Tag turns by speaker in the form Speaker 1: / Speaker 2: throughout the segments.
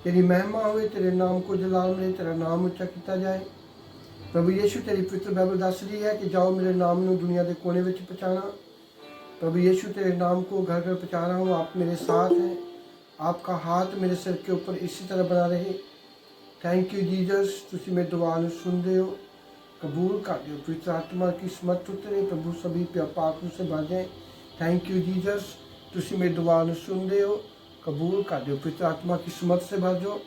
Speaker 1: तेरी महिमा हुए, तेरे नाम को जलाल मिले, तेरा नाम ऊंचा किया जाए। प्रभु यीशु तेरी पवित्र बाइबल दस रही है कि जाओ मेरे नाम ਨੂੰ दुनिया के कोने में पहुँचाना। प्रभु यीशु तेरे नाम को घर घर पहुँचा रहा हूँ। आप मेरे साथ हैं, आपका हाथ मेरे सिर के ऊपर इसी तरह बना रहे। थैंक यू जीसस, तुसी मेरी दुआ ਨੂੰ सुनते हो, कबूल कर दो। पवित्र आत्मा की समर्थ उतरे प्रभु, सभी पाप से भर जाए। थैंक यू जीसस, तुसी मेरी दुआ ਨੂੰ सुनते हो, कबूल कर दो। पवित्र आत्मा की समर्थ से भर जाओ,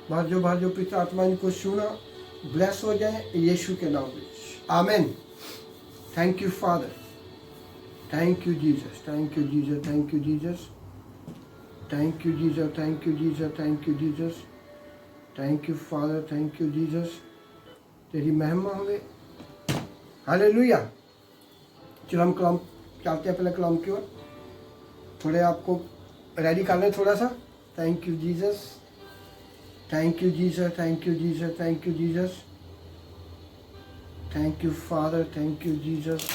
Speaker 1: भर जाओ, भर जाओ। पवित्र आत्मा इनको सुना, ब्लेस हो जाए यीशु के नाम में, आमीन। Thank you father, thank you Jesus, thank you Jesus, thank you Jesus, thank you Jesus, thank you Jesus, thank you Jesus, thank you father, thank you Jesus. तेरी महिमा हुए, हालेलुया। चलो हम कलाम चलते हैं पहले कलाम की ओर। थोड़े आपको रेडी कर लें थोड़ा सा। Thank you Jesus, thank you Jesus, thank you Jesus, thank you Jesus, thank you father, thank you Jesus.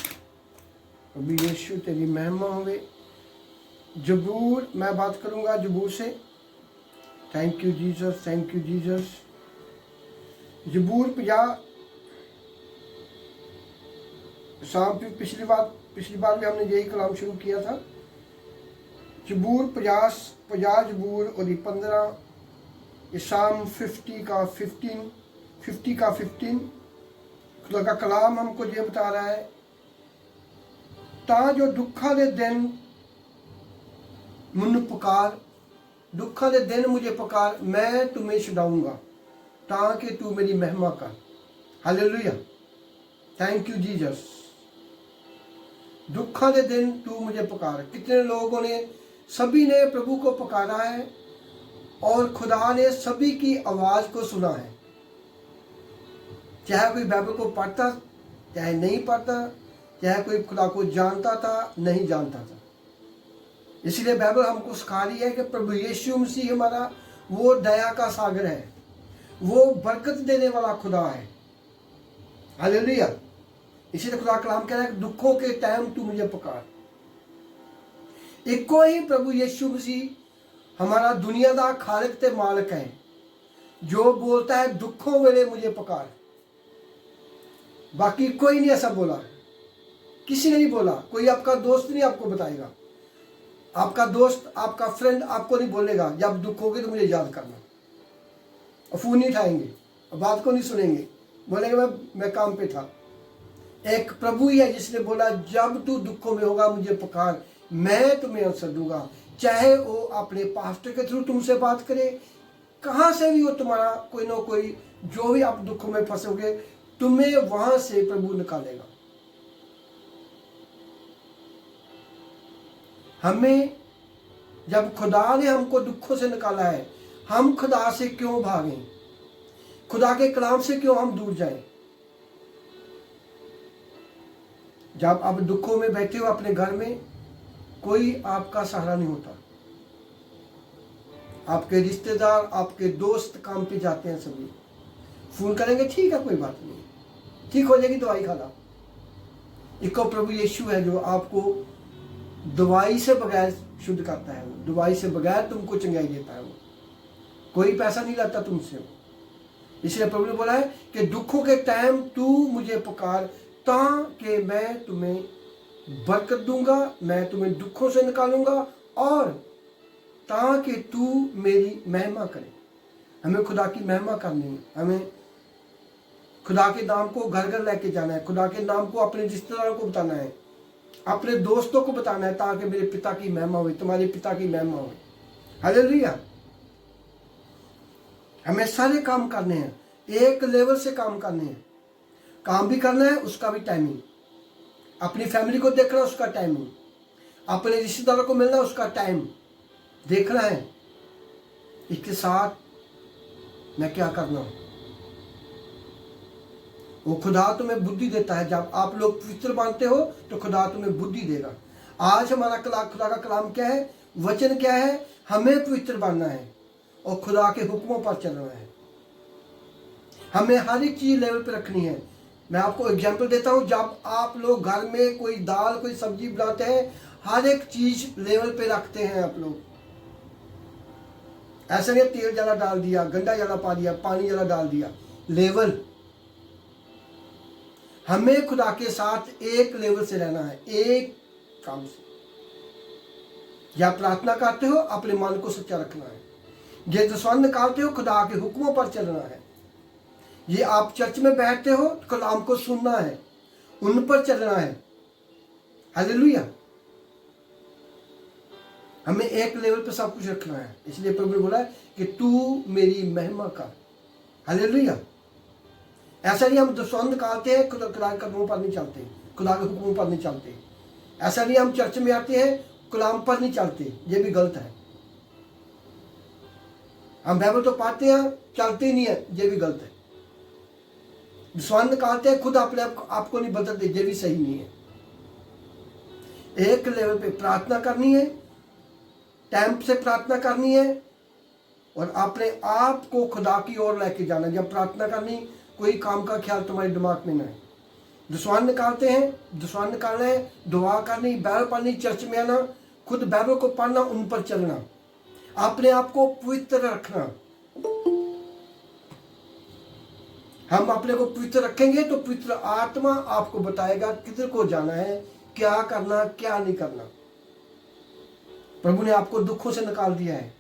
Speaker 1: अभी यीशु तेरी महिमा हुए। जबूर मैं बात करूंगा जबूर से। Thank you Jesus, thank you Jesus. जबूर 50 शाम पिछली बार भी हमने यही कलाम शुरू किया था। जबूर 50 जबूर और 15, ये शाम 50 का 15 खुदा का कलाम हमको ये बता रहा है, ता जो दुखा दे दिन मुझे पुकार, दुखा दे दिन मुझे पुकार, मैं तुम्हें छुड़ाऊंगा ताकि तू मेरी महिमा कर। Hallelujah, thank you Jesus. दुखा दे दिन तू मुझे पुकार। कितने लोगों ने, सभी ने प्रभु को पुकारा है और खुदा ने सभी की आवाज़ को सुना है। चाहे कोई बाइबल को पढ़ता, चाहे नहीं पढ़ता, चाहे कोई खुदा को जानता था, नहीं जानता था। इसलिए बाइबल हमको सिखा रही है कि प्रभु यीशु मसीह हमारा वो दया का सागर है, वो बरकत देने वाला खुदा है। हालेलुया। इसीलिए खुदा कलाम कह रहा है कि दुखों के टाइम तू मुझे पुकार। इको ही प्रभु यीशु मसीह हमारा दुनिया का खालिक ते मालिक है, जो बोलता है दुखों वेले मुझे पुकार। बाकी कोई नहीं ऐसा बोला, किसी ने नहीं बोला। कोई आपका दोस्त नहीं आपको बताएगा, आपका दोस्त, आपका फ्रेंड आपको नहीं बोलेगा जब दुख होगे तो मुझे याद करना। और फोन नहीं उठाएंगे, बात को नहीं सुनेंगे, बोलेंगे मैं काम पे था। एक प्रभु ही है जिसने बोला जब तू दुखों में होगा मुझे पुकार, मैं तुम्हें आंसर दूंगा। चाहे वो अपने पास्टर के थ्रू तुमसे बात करे, कहाँ से भी हो तुम्हारा कोई ना कोई, जो भी आप दुखों में फंसोगे तुम्हें वहां से प्रभु निकालेगा। हमें, जब खुदा ने हमको दुखों से निकाला है, हम खुदा से क्यों भागें? खुदा के कलाम से क्यों हम दूर जाएं? जब आप दुखों में बैठे हो अपने घर में, कोई आपका सहारा नहीं होता। आपके रिश्तेदार, आपके दोस्त काम पे जाते हैं, सभी फोन करेंगे, ठीक है कोई बात नहीं, ठीक हो जाएगी, दवाई खाना। एक प्रभु यीशु है जो आपको दवाई से बगैर शुद्ध करता है, वो दवाई से बगैर तुमको चंगाई देता है, वो कोई पैसा नहीं लाता तुमसे। इसलिए प्रभु ने बोला है कि दुखों के टाइम तू मुझे पुकार, ताकि मैं तुम्हें बरकत दूंगा, मैं तुम्हें दुखों से निकालूंगा और ताकि तू मेरी महिमा करे। हमें खुदा की महिमा करनी है, हमें खुदा के नाम को घर घर लेके जाना है, खुदा के नाम को अपने रिश्तेदारों को बताना है, अपने दोस्तों को बताना है, ताकि मेरे पिता की महिमा हो, तुम्हारे पिता की महिमा हो। हालेलुया। हमें सारे काम करने हैं, एक लेवल से काम करने हैं। काम भी करना है, उसका भी टाइमिंग, अपनी फैमिली को देखना उसका टाइमिंग, अपने रिश्तेदारों को मिलना उसका टाइम देखना है। इसके साथ मैं क्या करना हूं, वो खुदा तुम्हें बुद्धि देता है। जब आप लोग पवित्र मानते हो तो खुदा तुम्हें बुद्धि देगा। आज हमारा खुदा का कलाम क्या है, वचन क्या है, हमें पवित्र बनना है और खुदा के हुक्मों पर चलना है। हमें हर एक चीज लेवल पे रखनी है। मैं आपको एग्जांपल देता हूं, जब आप लोग घर में कोई दाल कोई सब्जी बनाते हैं, हर एक चीज लेवल पे रखते हैं आप लोग। ऐसा नहीं तेल ज़्यादा डाल दिया, गंडा ज़्यादा पा दिया, पानी ज़्यादा डाल दिया। लेवल, हमें खुदा के साथ एक लेवल से रहना है, एक काम से। या प्रार्थना करते हो, अपने मन को सच्चा रखना है। ये दसवन निकालते हो, खुदा के हुक्मों पर चलना है। ये आप चर्च में बैठते हो, कलाम को सुनना है, उन पर चलना है। हालेलुया। हमें एक लेवल पे सब कुछ रखना है। इसलिए प्रभु ने बोला है कि तू मेरी महिमा कर। हालेलुया। ऐसा नहीं हम दसवन निकालते हैं, खुदा के कदमों पर नहीं चलते, खुदा के हुक्मों पर नहीं चलते। ऐसा नहीं हम चर्च में आते हैं, कलाम पर नहीं चलते, ये भी गलत है। हम बाइबल तो पढ़ते हैं, चलते ही नहीं है, ये भी गलत है। दसवन निकालते हैं, खुद अपने आपको नहीं बदलते, ये भी सही नहीं है। एक लेवल पे प्रार्थना करनी है, टाइम से प्रार्थना करनी है, और अपने आप को खुदा की ओर लेके जाना। जब प्रार्थना करनी, कोई काम का ख्याल तुम्हारे दिमाग में ना है। दसवन निकालते हैं, दसवन निकालना है, दुआ करनी, बाइबल पढ़नी, चर्च में आना, खुद बाइबल को पढ़ना, उन पर चलना, अपने आप को पवित्र रखना। हम अपने को पवित्र रखेंगे तो पवित्र आत्मा आपको बताएगा किधर को जाना है, क्या करना, क्या नहीं करना। प्रभु ने आपको दुखों से निकाल दिया है,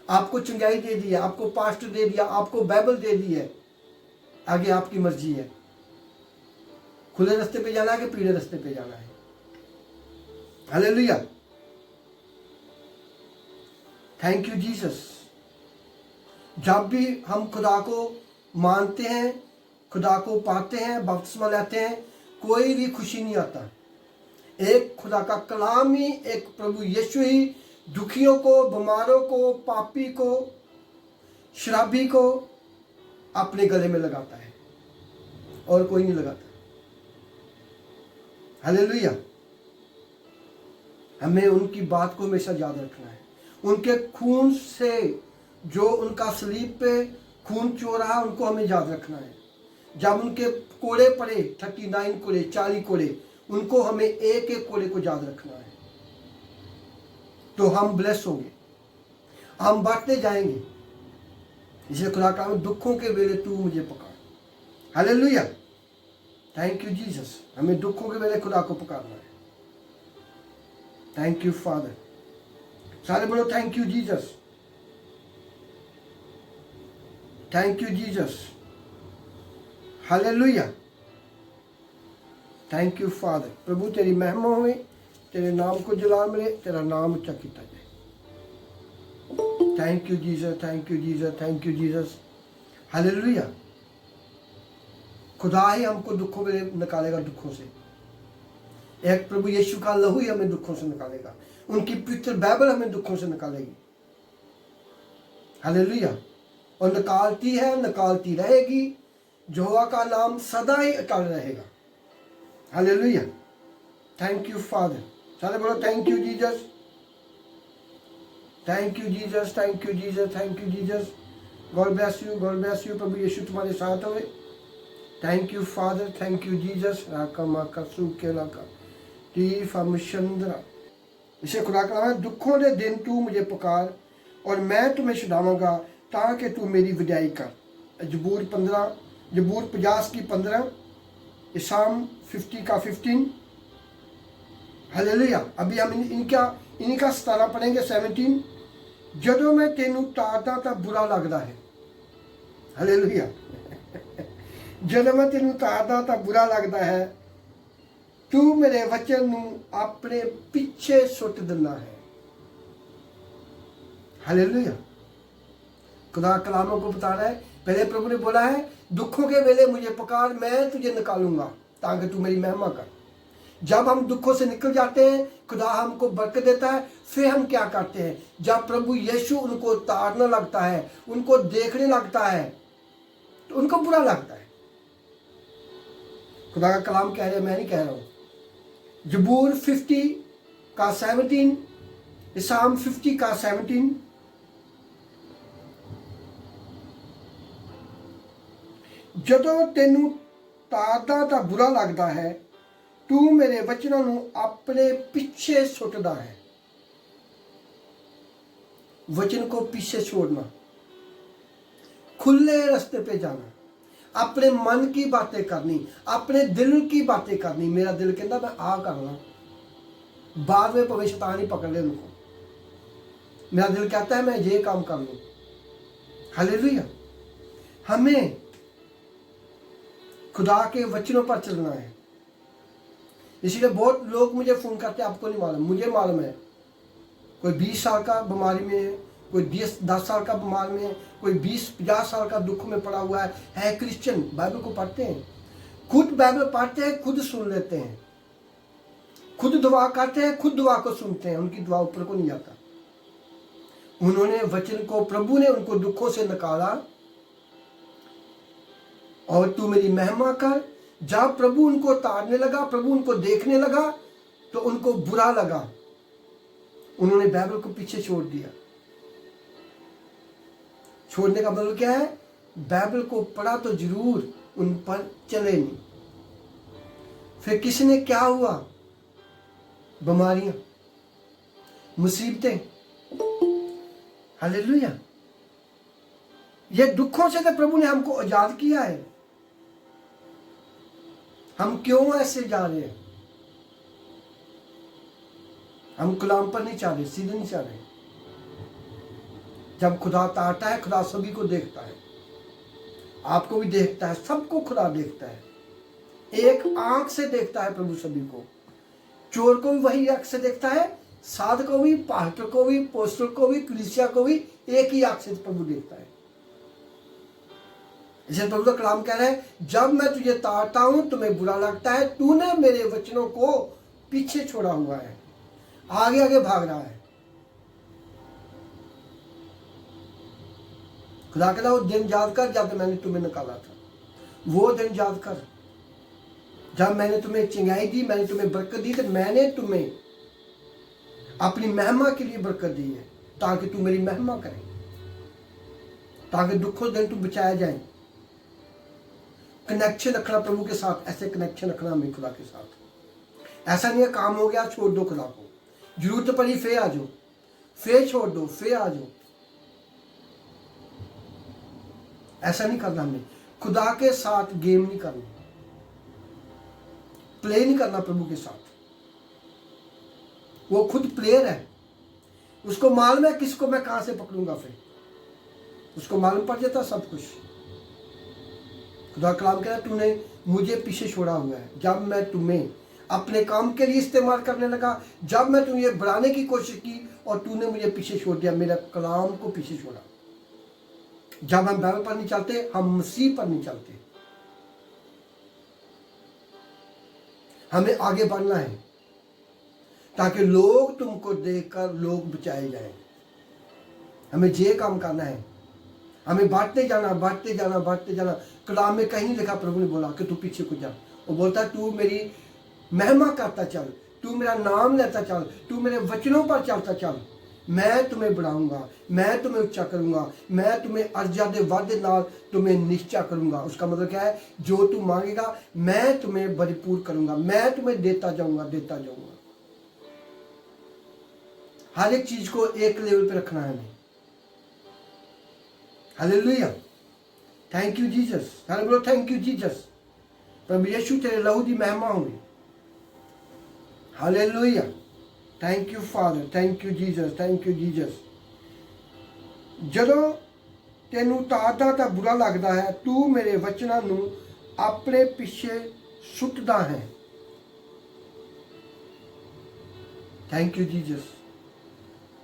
Speaker 1: आपको चंगाई दे दी है, आपको पास्ट दे दिया, आपको बाइबल दे दी है। आगे आपकी मर्जी है, खुले रास्ते पे जाना है कि पीले रास्ते पे जाना है। हालेलुया। Thank you Jesus. जब भी हम खुदा को मानते हैं, खुदा को पाते हैं, बपतिस्मा लेते हैं, कोई भी खुशी नहीं आता। एक खुदा का कलाम ही, एक प्रभु यीशु ही दुखियों को, बीमारों को, पापी को, शराबी को अपने गले में लगाता है, और कोई नहीं लगाता। हालेलुया। हमें उनकी बात को हमेशा याद रखना है। उनके खून से, जो उनका सलीब पे खून चो रहा, उनको हमें याद रखना है। जब उनके कोड़े पड़े, 39 कोड़े, 40 कोड़े, उनको हमें एक एक कोड़े को याद रखना है। तो हम ब्लेस होंगे, हम बढ़ते जाएंगे। इसे खुदा का दुखों के वेले तू मुझे पुकार। हालेलुया। Thank you Jesus. हमें दुखों के वेले खुदा को पुकारना है। Thank you father. सारे बोलो thank you Jesus, thank you Jesus. Hallelujah. Thank you father. प्रभु तेरी महिमा हुए, तेरे नाम को जलाल मिले, तेरा नाम ऊंचा किया जाए। Thank you Jesus, thank you Jesus, thank you Jesus. Hallelujah. खुदा ही हमको दुखों में निकालेगा, दुखों से। एक प्रभु यीशु का लहू ही हमें दुखों से निकालेगा, उनकी पवित्र बाइबल हमें दुखों से निकालेगी। हालेलुया। और निकालती है, निकालती रहेगी। यहोवा का नाम सदा ही अटल रहेगा। हालेलुया। Thank you father. सारे बोलो thank you Jesus, thank you Jesus, thank you Jesus, thank you Jesus. God bless you, God bless you. प्रभु यीशु तुम्हारे साथ होवे। Thank you father, thank you Jesus. राका माका सूके लाका टी फमशंद्रा। इसे खुदा का नाम है। दुखों के दिन तू मुझे पुकार, और मैं तुम्हें छुड़ाऊंगा, ताकि तू मेरी विदाई कर। जबूर 15, जबूर 50 की 15, इसाम 50 का 15। हालेलुया। अभी हम इनका 17 पढ़ेंगे, 17। जदों मैं तेनू तारदा तां बुरा लगता है। हालेलुया। जदों मैं तेनू तारदा तां बुरा लगता है, तू मेरे वचन नू अपने पीछे सुट दिना है। हालेलुया। खुदा कलामों को बता रहा है। पहले प्रभु ने बोला है दुखों के वेले मुझे पुकार, मैं तुझे निकालूंगा ताकि तू मेरी महिमा कर। जब हम दुखों से निकल जाते हैं, खुदा हमको बरकत देता है। फिर हम क्या करते हैं? जब प्रभु यीशु उनको ताड़ना लगता है, उनको देखने लगता है, तो उनको बुरा लगता है। खुदा का कलाम कह रहे हैं, मैं नहीं कह रहा हूँ। जबूर 50 का 17, इसाम 50 का 17। जदों तेनू तारदा तां बुरा लगता है, तू मेरे वचनों नू अपने पीछे सुटदा है। वचन को पीछे छोड़ना, खुले रास्ते पे जाना, अपने मन की बातें करनी, अपने दिल की बातें करनी। मेरा दिल कहता मैं आ करना, बाद में भावें शैतान ही पकड़ ले उनको। मेरा दिल कहता है मैं ये काम कर लूं। हालेलुया। हमें खुदा के वचनों पर चलना है। इसलिए बहुत लोग मुझे फोन करते हैं, आपको नहीं मालूम, मुझे मालूम है। कोई 20 साल का बीमारी में है, कोई 10 साल का बीमार में है, कोई 20-50 साल का दुख में पड़ा हुआ है क्रिश्चियन, बाइबल को पढ़ते हैं, खुद बाइबल पढ़ते हैं, खुद सुन लेते हैं, खुद दुआ करते हैं, खुद दुआ को सुनते हैं, उनकी दुआ ऊपर को नहीं जाता। उन्होंने वचन को, प्रभु ने उनको दुखों से निकाला और तू मेरी महिमा कर। जब प्रभु उनको ताड़ने लगा, प्रभु उनको देखने लगा, तो उनको बुरा लगा, उन्होंने बाइबल को पीछे छोड़ दिया। छोड़ने का मतलब क्या है? बाइबल को पढ़ा तो जरूर, उन पर चले नहीं। फिर किसने क्या हुआ? बीमारियां, मुसीबतें। हालेलुया। ये दुखों से तो प्रभु ने हमको आजाद किया है। हम क्यों ऐसे जा रहे हैं? हम गुलाम पर नहीं चाह रहे, सीधे नहीं चाह रहे। जब खुदा तारता है, खुदा सभी को देखता है, आपको भी देखता है, सबको खुदा देखता है। एक आंख से देखता है प्रभु सभी को। चोर को भी वही आंख से देखता है, साध को भी, पास्टर को भी, पोस्टर को भी, कलीसिया को भी एक ही आंख से प्रभु देखता है। इसे प्रभु का कलाम कह रहा है, जब मैं तुझे तारता हूं तुम्हें बुरा लगता है, तूने मेरे वचनों को पीछे छोड़ा हुआ है, आगे आगे भाग रहा है। खुदा कहता वो दिन याद कर जब मैंने तुम्हें निकाला था, वो दिन याद कर जब मैंने तुम्हें चिंगाई दी, मैंने तुम्हें बरकत दी। तो मैंने तुम्हें अपनी महिमा के लिए बरकत दी है, ताकि तू मेरी महिमा करे, ताकि दुखों दिन तू बचाया जाए। कनेक्शन रखना प्रभु के साथ, ऐसे कनेक्शन रखना हमें खुदा के साथ। ऐसा नहीं है काम हो गया छोड़ दो खुदा को, जरूरत पड़ी फिर आ जाओ, फिर छोड़ दो, फिर आ जाओ। ऐसा नहीं करना हमें। खुदा के साथ गेम नहीं करना, प्ले नहीं करना प्रभु के साथ। वो खुद प्लेयर है, उसको मालूम है किसको मैं कहां से पकड़ूंगा। फिर उसको मालूम पड़ जाता सब कुछ। खुदा कलाम कह रहा है तूने मुझे पीछे छोड़ा हुआ है। जब मैं तुम्हें अपने काम के लिए इस्तेमाल करने लगा, जब मैं तुम्हें बढ़ाने की कोशिश की और तूने मुझे पीछे छोड़ दिया, मेरा कलाम को पीछे छोड़ा। जब हम बाइबल पर नहीं चलते, हम मसीह पर नहीं चलते। हमें आगे बढ़ना है ताकि लोग तुमको देखकर लोग बचाए जाएं। हमें ये काम करना है, हमें बढ़ते जाना, बढ़ते जाना, बढ़ते जाना। कलाम में कहीं लिखा, प्रभु ने बोला कि तू पीछे को जा। वो बोलता है तू मेरी महिमा करता चल, तू मेरा नाम लेता चल, तू मेरे वचनों पर चलता चल, मैं तुम्हें बढ़ाऊंगा, मैं तुम्हें ऊंचा करूंगा, मैं तुम्हें अर्जादे वादे नाल तुम्हें निश्चय करूंगा। उसका मतलब क्या है? जो तू मांगेगा मैं तुम्हें भरपूर करूंगा, मैं तुम्हें देता जाऊंगा, देता जाऊंगा। हर एक चीज को एक लेवल पे रखना है हमें। हालेलुया। Thank you Jesus. सारे बोलो थैंक यू जीसस। प्रभु यीशु तेरे लहू दी महिमा होगी। Hallelujah. Thank you father, thank you Jesus, thank you Jesus. ਜਦੋਂ ਤੈਨੂੰ ਤਾਰਦਾ ਤਾਂ ਬੁਰਾ ਲੱਗਦਾ ਹੈ, ਤੂੰ ਮੇਰੇ ਵਚਨਾਂ ਨੂੰ ਆਪਣੇ ਪਿੱਛੇ ਸੁੱਟਦਾ ਹੈ। Thank you Jesus.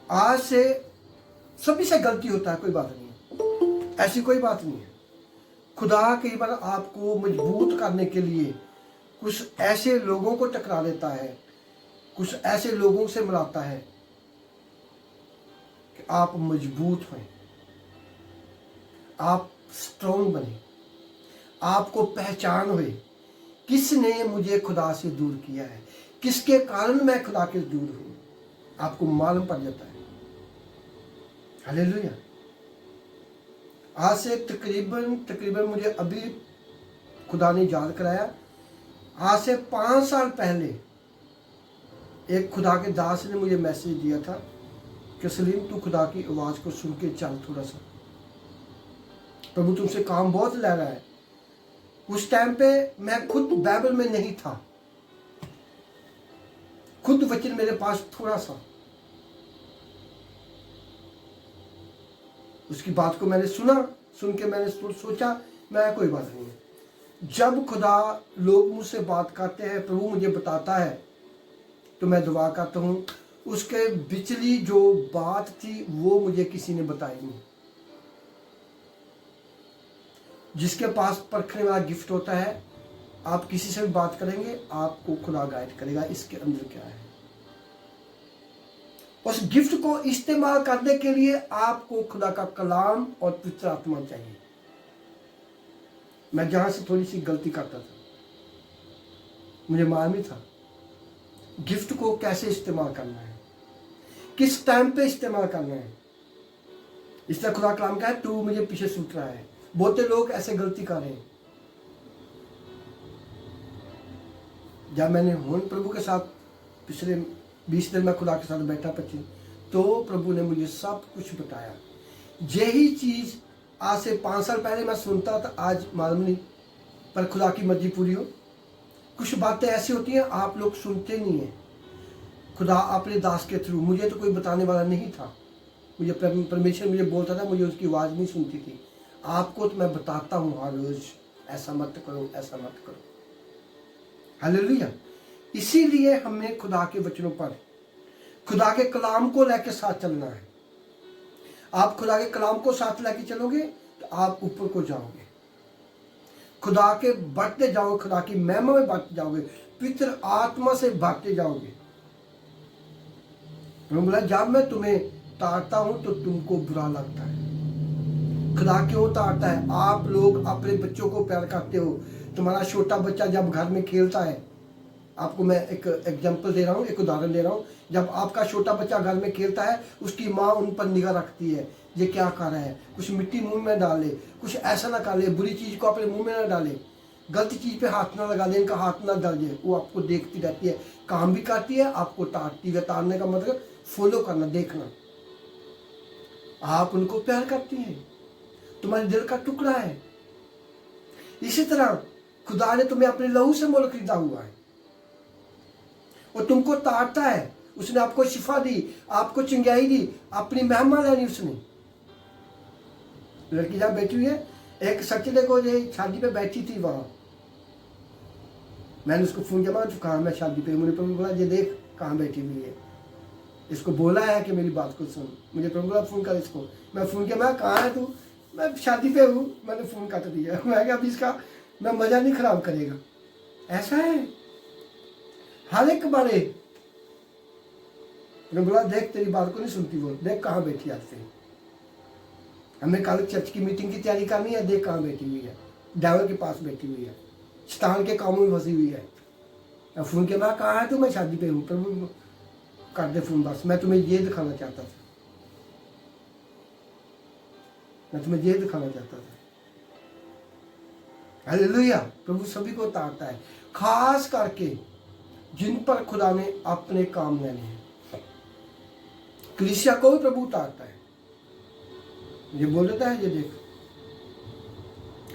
Speaker 1: आज से सभी से गलती होता है, कोई बात नहीं है, ऐसी कोई बात नहीं है। खुदा कई बार आपको मजबूत करने के लिए कुछ ऐसे लोगों को टकरा देता है, कुछ ऐसे लोगों से मिलाता है कि आप मजबूत हों, आप स्ट्रॉन्ग बने, आपको पहचान हुए किसने मुझे खुदा से दूर किया है, किसके कारण मैं खुदा के दूर हूं, आपको मालूम पड़ जाता है। हालेलुया। आज से तकरीबन मुझे अभी खुदा ने याद कराया, आज से 5 साल पहले एक खुदा के दास ने मुझे मैसेज दिया था कि सलीम तू खुदा की आवाज़ को सुन के चल थोड़ा सा, प्रभु तुमसे काम बहुत ले रहा है। उस टाइम पे मैं खुद बाइबल में नहीं था, खुद वचन मेरे पास थोड़ा सा, उसकी बात को मैंने सुना, सुन के मैंने सोचा मैं कोई बात नहीं है। जब खुदा लोग मुझसे बात करते हैं, प्रभु मुझे बताता है, तो मैं दुआ करता हूँ उसके बिचली जो बात थी वो मुझे किसी ने बताई नहीं। जिसके पास परखने वाला गिफ्ट होता है, आप किसी से भी बात करेंगे आपको खुदा गाइड करेगा इसके अंदर क्या है। उस गिफ्ट को इस्तेमाल करने के लिए आपको खुदा का कलाम और पवित्र आत्मा चाहिए। मैं जहां से थोड़ी सी गलती करता था, मुझे मालूम था गिफ्ट को कैसे इस्तेमाल करना है, किस टाइम पे इस्तेमाल करना है। इस तरह खुदा कलाम का है, तू मुझे पीछे सूट रहा है। बहुते लोग ऐसे गलती कर रहे हैं। जब मैंने होन प्रभु के साथ पिछले 20 दिन में खुदा के साथ बैठा 25, तो प्रभु ने मुझे सब कुछ बताया। यही चीज आज से 5 साल पहले मैं सुनता था, आज मालूम नहीं, पर खुदा की मर्जी पूरी हो। कुछ बातें ऐसी होती हैं आप लोग सुनते नहीं हैं। खुदा अपने दास के थ्रू, मुझे तो कोई बताने वाला नहीं था, मुझे परमेश्वर मुझे बोलता था, मुझे उसकी आवाज़ नहीं सुनती थी। आपको तो मैं बताता हूँ हर रोज, ऐसा मत करो, ऐसा मत करो। हालेलुया। इसीलिए हमें खुदा के वचनों पर, खुदा के कलाम को लेकर साथ चलना है। आप खुदा के कलाम को साथ लेके चलोगे तो आप ऊपर को जाओगे, खुदा के बढ़ते जाओगे, खुदा की महिमा में बढ़ते जाओगे, पवित्र आत्मा से बढ़ते जाओगे। बोला जब मैं तुम्हें ताड़ता हूं तो तुमको बुरा लगता है। खुदा क्यों ताड़ता है? आप लोग अपने बच्चों को प्यार करते हो। तुम्हारा छोटा बच्चा जब घर में खेलता है, आपको मैं एक एग्जांपल दे रहा हूँ, एक उदाहरण दे रहा हूँ। जब आपका छोटा बच्चा घर में खेलता है, उसकी माँ उन पर निगाह रखती है, ये क्या कर रहा है, कुछ मिट्टी मुंह में डाले, कुछ ऐसा ना कर ले, बुरी चीज़ को अपने मुंह में ना डाले, गलत चीज़ पे हाथ ना लगा ले, इनका हाथ ना डाल दे। वो आपको देखती रहती है, काम भी करती है, आपको ताड़ती है। ताड़ने का मतलब फॉलो करना, देखना। आप उनको प्यार करती हैं, तुम्हारे दिल का टुकड़ा है। इसी तरह खुदा ने तुम्हें अपने लहू से मोल खरीदा हुआ है और तुमको ताड़ता है। उसने आपको शिफा दी, आपको चिंगाई दी, अपनी महिमा लेनी उसने। लड़की जहाँ बैठी हुई है, एक सचले को ये शादी पे बैठी थी, वहां मैंने उसको फोन किया, तो कहा मैं शादी पे। मुझे प्रभु बोला ये देख कहाँ बैठी हुई है, इसको बोला है कि मेरी बात को सुन। मुझे प्रभु बोला फोन कर इसको। मैं फोन किया, मैं कहाँ है तू? मैं शादी पे हूँ। मैंने फोन काट दिया। मैं क्या अभी इसका मैं मजा नहीं खराब करेगा। ऐसा है हर एक बारे। मैं बोला देख तेरी बात को नहीं सुनती वो, देख कहाँ बैठी आज से। हमें कल चर्च की मीटिंग की तैयारी करनी है, देख कहाँ बैठी हुई है, ड्राइवर के पास बैठी हुई है, स्थान के कामों में फंसी हुई है। मैं फोन किया, मैं कहाँ है तू? मैं शादी पे हूँ। प्रभु कर दे फोन, बस मैं तुम्हें ये दिखाना चाहता था, मैं तुम्हें ये दिखाना चाहता था। हालेलुया। प्रभु सभी को ताड़ता है, खास करके जिन पर खुदा ने अपने काम लेने हैं। कलीसिया को भी प्रभु ताड़ता है, ये बोल देता है, ये देख।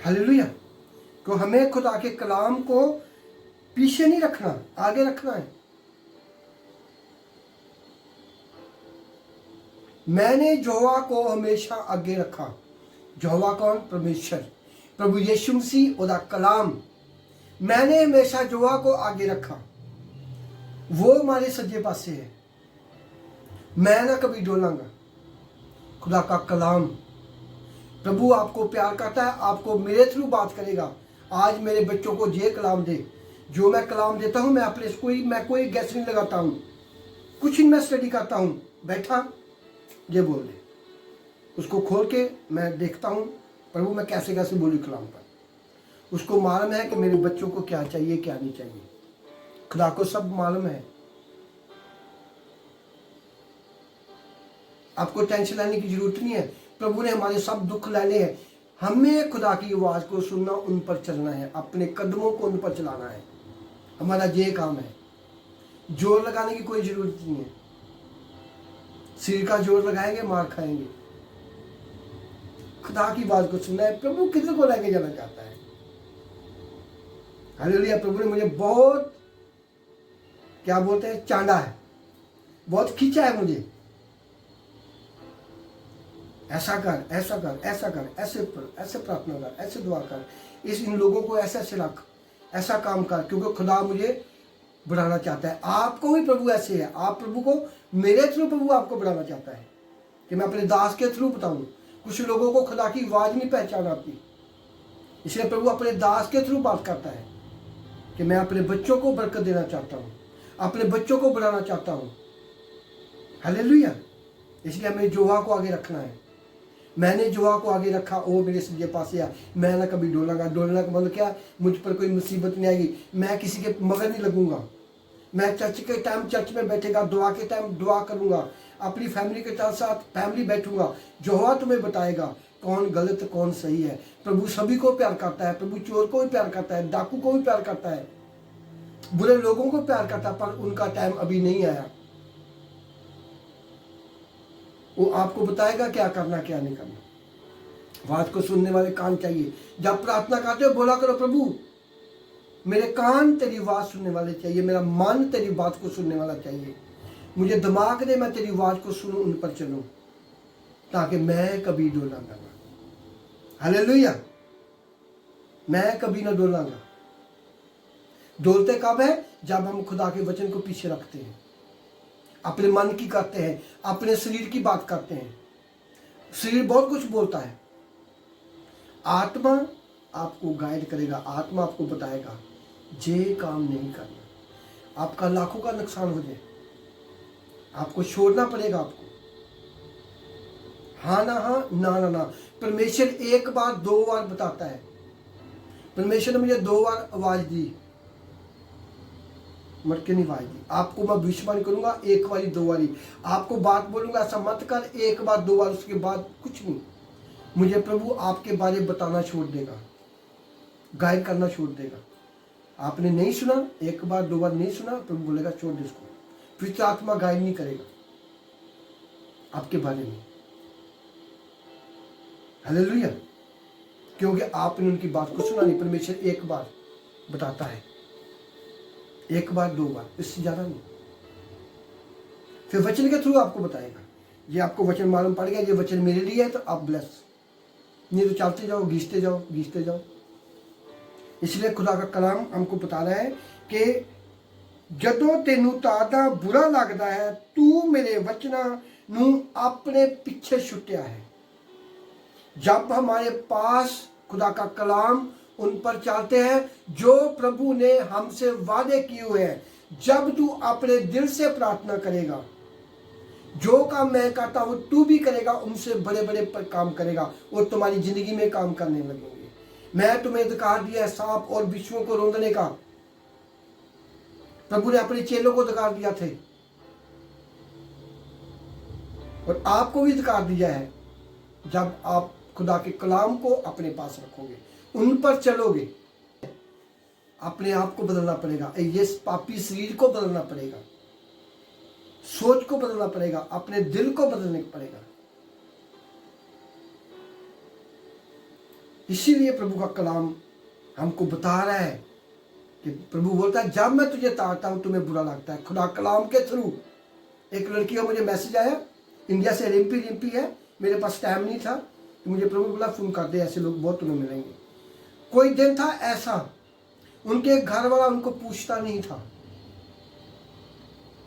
Speaker 1: हालेलुया। तो हमें खुदा के कलाम को पीछे नहीं रखना, आगे रखना है। मैंने यहोवा को हमेशा आगे रखा। यहोवा कौन? परमेश्वर, प्रभु यीशु मसीह और कलाम। मैंने हमेशा यहोवा को आगे रखा, वो हमारे सज्जे पासे है, मैं ना कभी डोलांगा। खुदा का कलाम, प्रभु आपको प्यार करता है, आपको मेरे थ्रू बात करेगा। आज मेरे बच्चों को ये कलाम दे, जो मैं कलाम देता हूँ, मैं अपने कोई गैस नहीं लगाता हूँ, कुछ ही मैं स्टडी करता हूँ। बैठा ये बोल दे, उसको खोल के मैं देखता हूँ प्रभु मैं कैसे कैसे बोली कलाम पर। उसको मालूम है कि मेरे बच्चों को क्या चाहिए क्या नहीं चाहिए। खुदा को सब मालूम है। आपको टेंशन लेने की जरूरत नहीं है। प्रभु ने हमारे सब दुख लेने हैं। हमें खुदा की आवाज़ को सुनना, उन पर चलना है, अपने कदमों को उन पर चलाना है। हमारा ये काम है। जोर लगाने की कोई ज़रूरत नहीं है। सिर का जोर लगाएंगे, मार खाएंगे। खुदा की बात को सुनना है। प्रभु किधर को लेके जाना चाहता है? हालेलुया। प्रभु ने मुझे बहुत, क्या बोलते हैं, चांदा है, बहुत खींचा है मुझे। ऐसा कर, ऐसा कर, ऐसा कर, ऐसे ऐसे प्रार्थना कर, ऐसे दुआ कर, इन लोगों को ऐसे ऐसे रख, ऐसा काम कर, क्योंकि खुदा मुझे बढ़ाना चाहता है। आपको भी प्रभु ऐसे है। आप प्रभु को, मेरे थ्रू प्रभु आपको बढ़ाना चाहता है कि मैं अपने दास के थ्रू बताऊं। कुछ लोगों को खुदा की आवाज नहीं पहचान आती, इसलिए प्रभु अपने दास के थ्रू बात करता है कि मैं अपने बच्चों को बरकत देना चाहता हूँ, अपने बच्चों को बढ़ाना चाहता हूँ। हालेलुया। इसलिए हमें जोहा को आगे रखना है। मैंने जोहा को आगे रखा, वो मेरे सज्जे पास आया। मैं ना कभी डोलांगा। डोलने का मतलब क्या? मुझ पर कोई मुसीबत नहीं आएगी, मैं किसी के मगर नहीं लगूंगा। मैं चर्च के टाइम चर्च में बैठेगा, दुआ के टाइम दुआ करूंगा, अपनी फैमिली के साथ फैमिली बैठूंगा। जोहा तुम्हें बताएगा कौन गलत कौन सही है। प्रभु सभी को प्यार करता है। प्रभु चोर को भी प्यार करता है, डाकू को भी प्यार करता है, बुरे लोगों को प्यार करता है, पर उनका टाइम अभी नहीं आया। वो आपको बताएगा क्या करना क्या नहीं करना। बात को सुनने वाले कान चाहिए। जब प्रार्थना करते हो बोला करो, प्रभु मेरे कान तेरी आवाज सुनने वाले चाहिए, मेरा मन तेरी बात को सुनने वाला चाहिए, मुझे दिमाग दे, मैं तेरी आवाज को सुनूं, उन पर चलूं, ताकि मैं कभी डोलांगा ना। हालेलुया। मैं कभी ना डोलांगा। डोलते कब है? जब हम खुदा के वचन को पीछे रखते हैं, अपने मन की करते हैं, अपने शरीर की बात करते हैं। शरीर बहुत कुछ बोलता है, आत्मा आपको गाइड करेगा, आत्मा आपको बताएगा ये काम नहीं करना। आपका लाखों का नुकसान हो जाए, आपको छोड़ना पड़ेगा। आपको हाँ ना हाँ, ना ना ना। परमेश्वर एक बार दो बार बताता है। परमेश्वर ने मुझे 2 बार आवाज दी, मटके नहीं आवाज दी। आपको मैं भविष्यवाणी करूंगा, 1 बारी 2 बारी आपको बात बोलूंगा, ऐसा मत कर, 1 बार 2 बार, उसके बाद कुछ नहीं। मुझे प्रभु आपके बारे में बताना छोड़ देगा, गाइड करना छोड़ देगा। आपने नहीं सुना, 1 बार 2 बार नहीं सुना, प्रभु बोलेगा छोड़ दे इसको। पवित्र आत्मा गाइड नहीं करेगा आपके बारे में। हालेलुया। क्योंकि आपने उनकी बात को सुना नहीं। परमेश्वर 1 बार बताता है, 1 बार 2 बार, इससे ज्यादा नहीं। फिर वचन के थ्रू आपको बताएगा। ये आपको वचन मालूम पड़ गया, ये वचन मेरे लिए है, तो आप ब्लेस, नहीं तो चलते जाओ, घिसते जाओ, घिसते जाओ। इसलिए खुदा का कलाम हमको बता रहा है कि जदों तेनू तादा बुरा लगता है, तू मेरे वचना नू अपने पीछे छुट्टिया है। जब हमारे पास खुदा का कलाम उन पर चलते हैं जो प्रभु ने हमसे वादे किए हुए हैं, जब तू अपने दिल से प्रार्थना करेगा, जो काम मैं करता हूं तू भी करेगा, उनसे बड़े बड़े काम करेगा और तुम्हारी जिंदगी में काम करने लगेंगे। मैं तुम्हें अधिकार दिया है सांप और बिच्छुओं को रौंदने का। प्रभु ने अपने चेलों को अधिकार दिया थे, और आपको भी अधिकार दिया है। जब आप खुदा के कलाम को अपने पास रखोगे, उन पर चलोगे, अपने आप को बदलना पड़ेगा। ये पापी शरीर को बदलना पड़ेगा, सोच को बदलना पड़ेगा, अपने दिल को बदलने पड़ेगा। इसीलिए प्रभु का कलाम हमको बता रहा है कि प्रभु बोलता है जब मैं तुझे तारता हूं तुम्हें बुरा लगता है। खुदा कलाम के थ्रू एक लड़की का मुझे मैसेज आया, इंडिया से, रिम्पी है। मेरे पास टाइम नहीं था, तो मुझे प्रभु बोला फोन कर दे, ऐसे लोग बहुत तुम्हें मिलेंगे। कोई दिन था ऐसा, उनके घर वाला उनको पूछता नहीं था,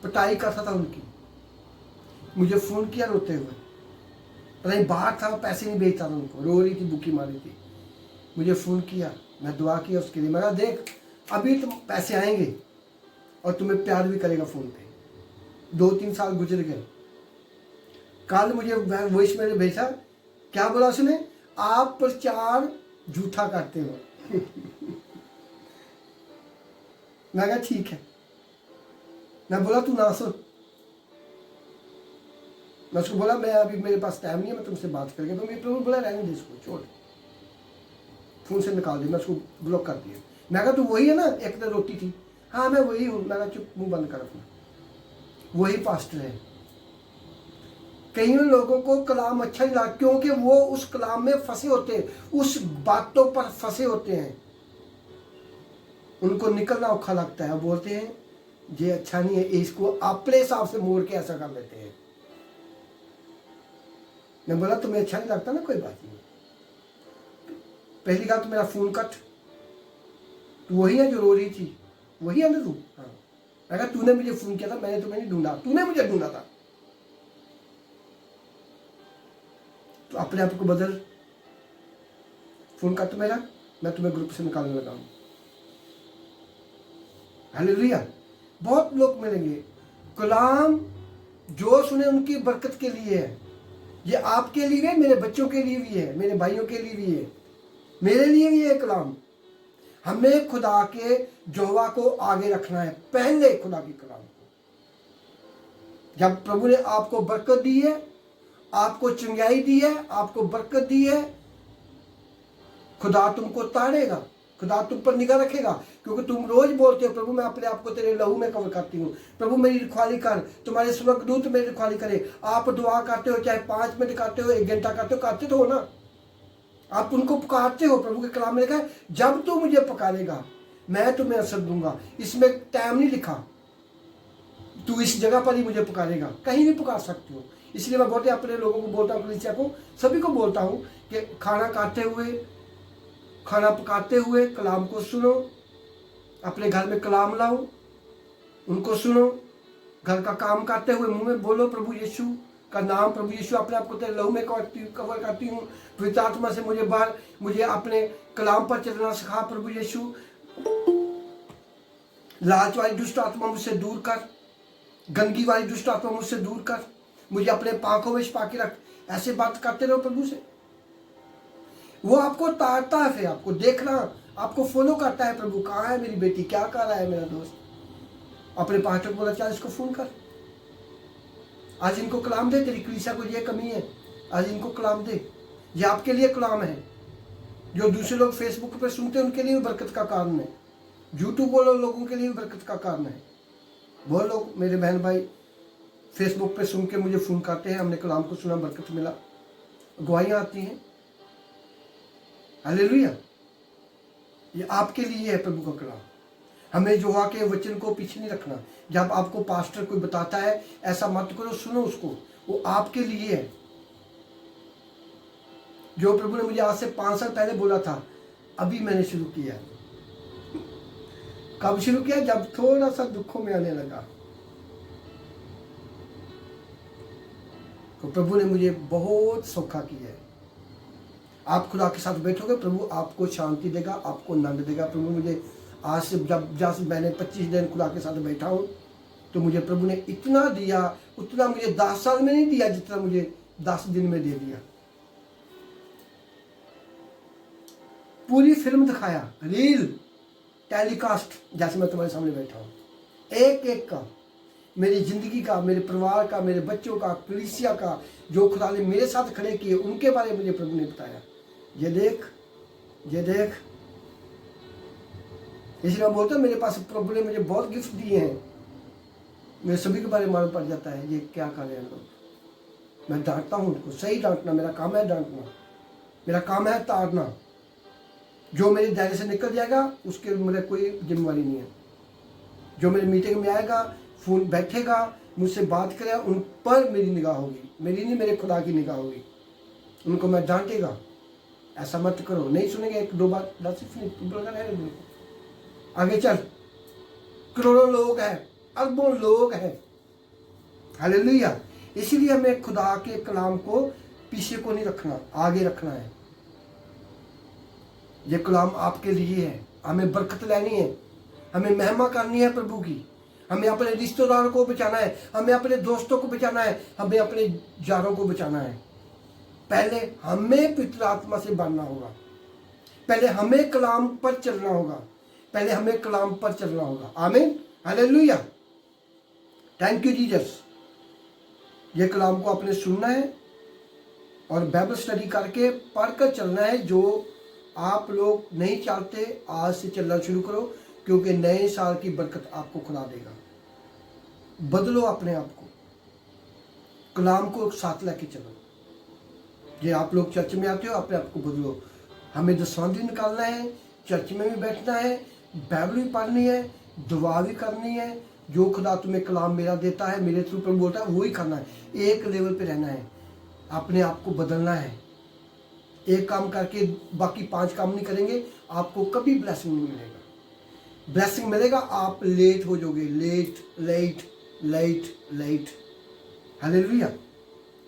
Speaker 1: पिटाई करता था उनकी। मुझे फोन किया रोते हुए, पता नहीं बाहर था, पैसे नहीं भेजता था उनको, रो रही थी, भूखी मारी थी। मुझे फोन किया, मैं दुआ किया उसके लिए। मैं कहा देख अभी तुम पैसे आएंगे और तुम्हें प्यार भी करेगा फोन पे। 2-3 साल गुजर गए। कल मुझे वॉइस मेल भेजा, क्या बोला उसने? आप प्रचार झूठा करते हो। मैं कहा ठीक है। मैं बोला तू ना सुन। मैं उसको बोला मैं अभी मेरे पास टाइम नहीं है, मैं तुमसे बात करके। तो मेरे प्रभु बोला रहने दे इसको, छोड़, फोन से निकाल दे। मैं उसको ब्लॉक कर दिया। मैं कहा तू वही है ना, एक दिन रोटी थी। हाँ मैं वही हूँ। मैं कहा चुप, मुंह बंद कर अपना। वही पास्टर है। कई लोगों को कलाम अच्छा नहीं लगता क्योंकि वो उस कलाम में फंसे होते हैं, उस बातों पर फंसे होते हैं, उनको निकलना औखा लगता है। बोलते हैं ये अच्छा नहीं है, इसको अपने हिसाब से मोड़ के ऐसा कर लेते हैं। मैं बोला तुम्हें अच्छा नहीं लगता ना, कोई बात नहीं, पहली बात तो मेरा फोन कट, तू वही है जो रो रही थी, वही है ना तू? हाँ, अगर तूने मुझे फोन किया था, मैंने तुम्हें नहीं ढूंढा, तूने मुझे ढूंढा था। तो अपने आप को बदल, फोन कट मेरा, मैं तुम्हें ग्रुप से निकालने लगा हूं। हालेलुया। बहुत लोग मिलेंगे, कलाम जो सुने उनकी बरकत के लिए है, ये आपके लिए है, मेरे बच्चों के लिए भी है, मेरे भाइयों के लिए भी है, मेरे लिए भी है कलाम। हमें खुदा के जोवा को आगे रखना है, पहले खुदा के कलाम को। जब प्रभु ने आपको बरकत दी है, आपको चंगाई दी है, आपको बरकत दी है, खुदा तुमको ताड़ेगा, खुदा तुम पर निगाह रखेगा, क्योंकि तुम रोज बोलते हो प्रभु मैं अपने आप को तेरे लहू में कवर करती हूँ, प्रभु मेरी रखवाली कर, तुम्हारे स्वर्गदूत मेरी रखवाली करे। आप दुआ करते हो, चाहे 5 मिनट करते हो, 1 घंटा करते हो, करते तो हो ना, आप उनको पुकारते हो। प्रभु के कलाम में लिखा है जब तू मुझे पुकारेगा मैं तुम्हें असर दूंगा। इसमें टाइम नहीं लिखा, तू इस जगह पर ही मुझे पुकारेगा, कहीं भी पुकार सकते हो। इसलिए मैं बहुत अपने लोगों को बोलता हूँ, कलीसिया को, सभी को बोलता हूँ कि खाना खाते हुए, खाना पकाते हुए कलाम को सुनो, अपने घर में कलाम लाओ, उनको सुनो, घर का काम करते हुए मुंह में बोलो प्रभु यीशु का नाम, प्रभु यीशु अपने आप को तेरे लहू में कवर करती हूँ, पवित्र आत्मा से मुझे अपने कलाम पर चलना सिखा प्रभु यीशु, लालच वाली दुष्ट आत्मा मुझसे दूर कर, गंदगी वाली दुष्ट आत्मा मुझसे दूर कर, मुझे अपने पांखों में छिपा के रख। ऐसे बात करते रहो प्रभु से, वो आपको ताड़ता है, फिर आपको देखना, आपको फॉलो करता है। प्रभु कहाँ है मेरी बेटी, क्या कर रहा है मेरा दोस्त? अपने पास्टर को बोला चल इसको फोन कर, आज इनको कलाम दे, तेरी कलीसिया को ये कमी है, आज इनको कलाम दे। ये आपके लिए कलाम है, जो दूसरे लोग फेसबुक पर सुनते हैं उनके लिए भी बरकत का कारण है, यूट्यूब वाले लोगों के लिए भी बरकत का कारण है। बहुत लोग मेरे बहन भाई फेसबुक पे सुन के मुझे फ़ोन करते हैं, हमने कलाम को सुना, बरकत मिला, गवाहियाँ आती हैं। हालेलुया। ये आपके लिए है प्रभु का कलाम। हमें जो के वचन को पीछे नहीं रखना। जब आपको पास्टर कोई बताता है ऐसा मत करो, सुनो उसको, वो आपके लिए है। जो प्रभु ने मुझे आज से 5 साल पहले बोला था, अभी मैंने शुरू किया। कब शुरू किया? जब थोड़ा सा दुखों में आने लगा, तो प्रभु ने मुझे बहुत सौखा किया है। आप खुदा के साथ बैठोगे, प्रभु आपको शांति देगा, आपको आनंद देगा। प्रभु मुझे आज से जब मैंने 25 दिन खुदा के साथ बैठा हूँ, तो मुझे प्रभु ने इतना दिया, उतना मुझे 10 साल में नहीं दिया जितना मुझे 10 दिन में दे दिया। पूरी फिल्म दिखाया, रील टेलीकास्ट, जैसे मैं तुम्हारे सामने बैठा हूँ, एक एक का, मेरी जिंदगी का, मेरे परिवार का, मेरे बच्चों का, कलीसिया का, जो खुदा ने मेरे साथ खड़े किए उनके बारे में मुझे प्रभु ने बताया। ये देख, ये देख। इसलिए मैं बोलता हूँ मेरे पास प्रभु ने मुझे बहुत गिफ्ट दिए हैं, मेरे सभी के बारे में मालूम पड़ जाता है ये क्या कर रहे हैं लोग। मैं डांटता हूँ उनको, सही डांटना मेरा काम है, डांटना मेरा काम है, ताड़ना। जो मेरे दायरे से निकल जाएगा उसके मेरे कोई जिम्मेवारी नहीं है। जो मेरी मीटिंग में आएगा, फोन बैठेगा, मुझसे बात करेगा, उन पर मेरी निगाह होगी, मेरी नहीं, मेरे खुदा की निगाह होगी। उनको मैं डांटेगा, ऐसा मत करो, नहीं सुनेंगे, 1-2 बार आगे चल। करोड़ों लोग हैं, अरबों लोग हैं। हालेलुया। इसीलिए हमें खुदा के कलाम को पीछे को नहीं रखना, आगे रखना है। ये कलाम आपके लिए है, हमें बरकत लेनी है, हमें महिमा करनी है प्रभु की, हमें अपने रिश्तेदारों को बचाना है, हमें अपने दोस्तों को बचाना है, हमें अपने यारों को बचाना है। पहले हमें पवित्र आत्मा से बनना होगा, पहले हमें कलाम पर चलना होगा, पहले हमें कलाम पर चलना होगा। आमीन, हालेलुया, थैंक यू जीसस। ये कलाम को आपने सुनना है और बाइबल स्टडी करके पढ़कर चलना है। जो आप लोग नहीं चाहते, आज से चलना शुरू करो, क्योंकि नए साल की बरकत आपको खुदा देगा। बदलो अपने आप को, कलाम को साथ लेके चलो। ये आप लोग चर्च में आते हो, अपने आप को बदलो। हमें दसवां दिन निकालना है, चर्च में भी बैठना है, बाइबल भी पढ़नी है, दुआ भी करनी है। जो खुदा तुम्हें कलाम मेरा देता है, मेरे थ्रू पर बोलता है, वही करना है। एक लेवल पे रहना है, अपने आप को बदलना है। एक काम करके बाकी 5 काम नहीं करेंगे, आपको कभी ब्लेसिंग नहीं मिलेगा। ब्लेसिंग मिलेगा, आप लेट हो जाओगे। Late late late late. Hallelujah.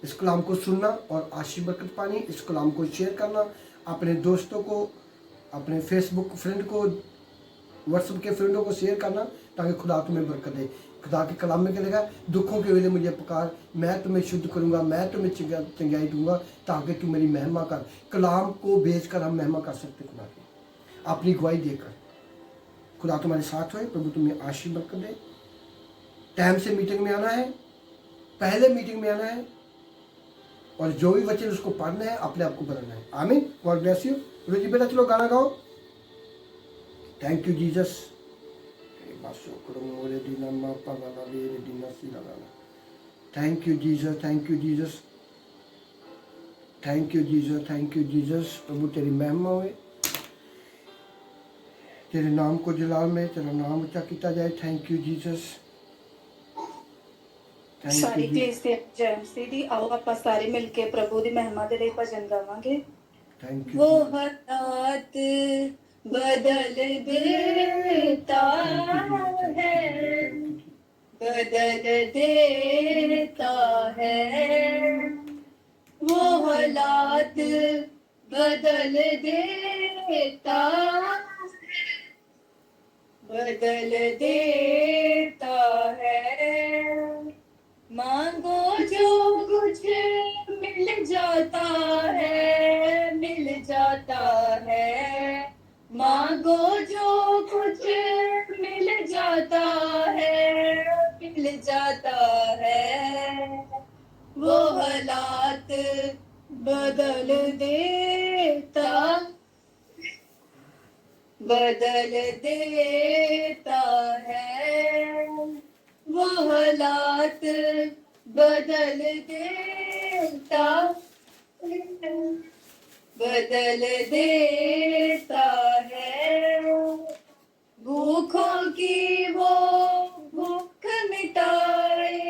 Speaker 1: इस कलाम को सुनना और आशीष बरकत पानी, इस कलाम को शेयर करना अपने दोस्तों को, अपने फेसबुक फ्रेंड को, व्हाट्सएप के फ्रेंडों को शेयर करना, ताकि खुदा तुम्हें बरकत दे। खुदा के कलाम में कहेगा, दुखों के वेले मुझे पुकार, मैं तुम्हें शुद्ध करूंगा, मैं तुम्हें चंगाई दूंगा, ताकि तुम मेरी महिमा कर। कलाम को भेजकर हम महिमा कर सकते खुदा की, अपनी गवाही देकर। खुदा तुम्हारे साथ होए, प्रभु तुम्हें आशीष बरकत दे। टाइम से मीटिंग में आना है, पहले मीटिंग में आना है, और जो भी वचन उसको पढ़ना है, अपने आप को बदलना है। आमीन। God bless you. रोजी बेटा चलो गाना गाओ। Thank you Jesus. Thank you Jesus, thank you Jesus, thank you Jesus, thank you Jesus. प्रभु तेरी महिमा होए, तेरे नाम को जलाल में, तेरा नाम ऊंचा किया जाए। Thank you Jesus.
Speaker 2: सारी क्लेश ते जयंती दी आओ ਆਪਾਂ ਸਾਰੇ ਮਿਲ ਕੇ ਪ੍ਰਭੂ ਦੀ ਮਹਿਮਾ ਦੇ ਲਈ ਭਜਨ ਗਾਵਾਂਗੇ।
Speaker 1: थैंक
Speaker 2: वो
Speaker 1: यू।
Speaker 2: हालात बदल देता है, बदल देता है। वो हालात बदल देता, बदल देता है। मांगो जो कुछ मिल जाता है, मिल जाता है। मांगो जो कुछ मिल जाता है, मिल जाता है। वो हालात बदल देता, बदल देता है। वो हालात बदल देता, बदल देता है। भूखों की वो भूख मिटाए,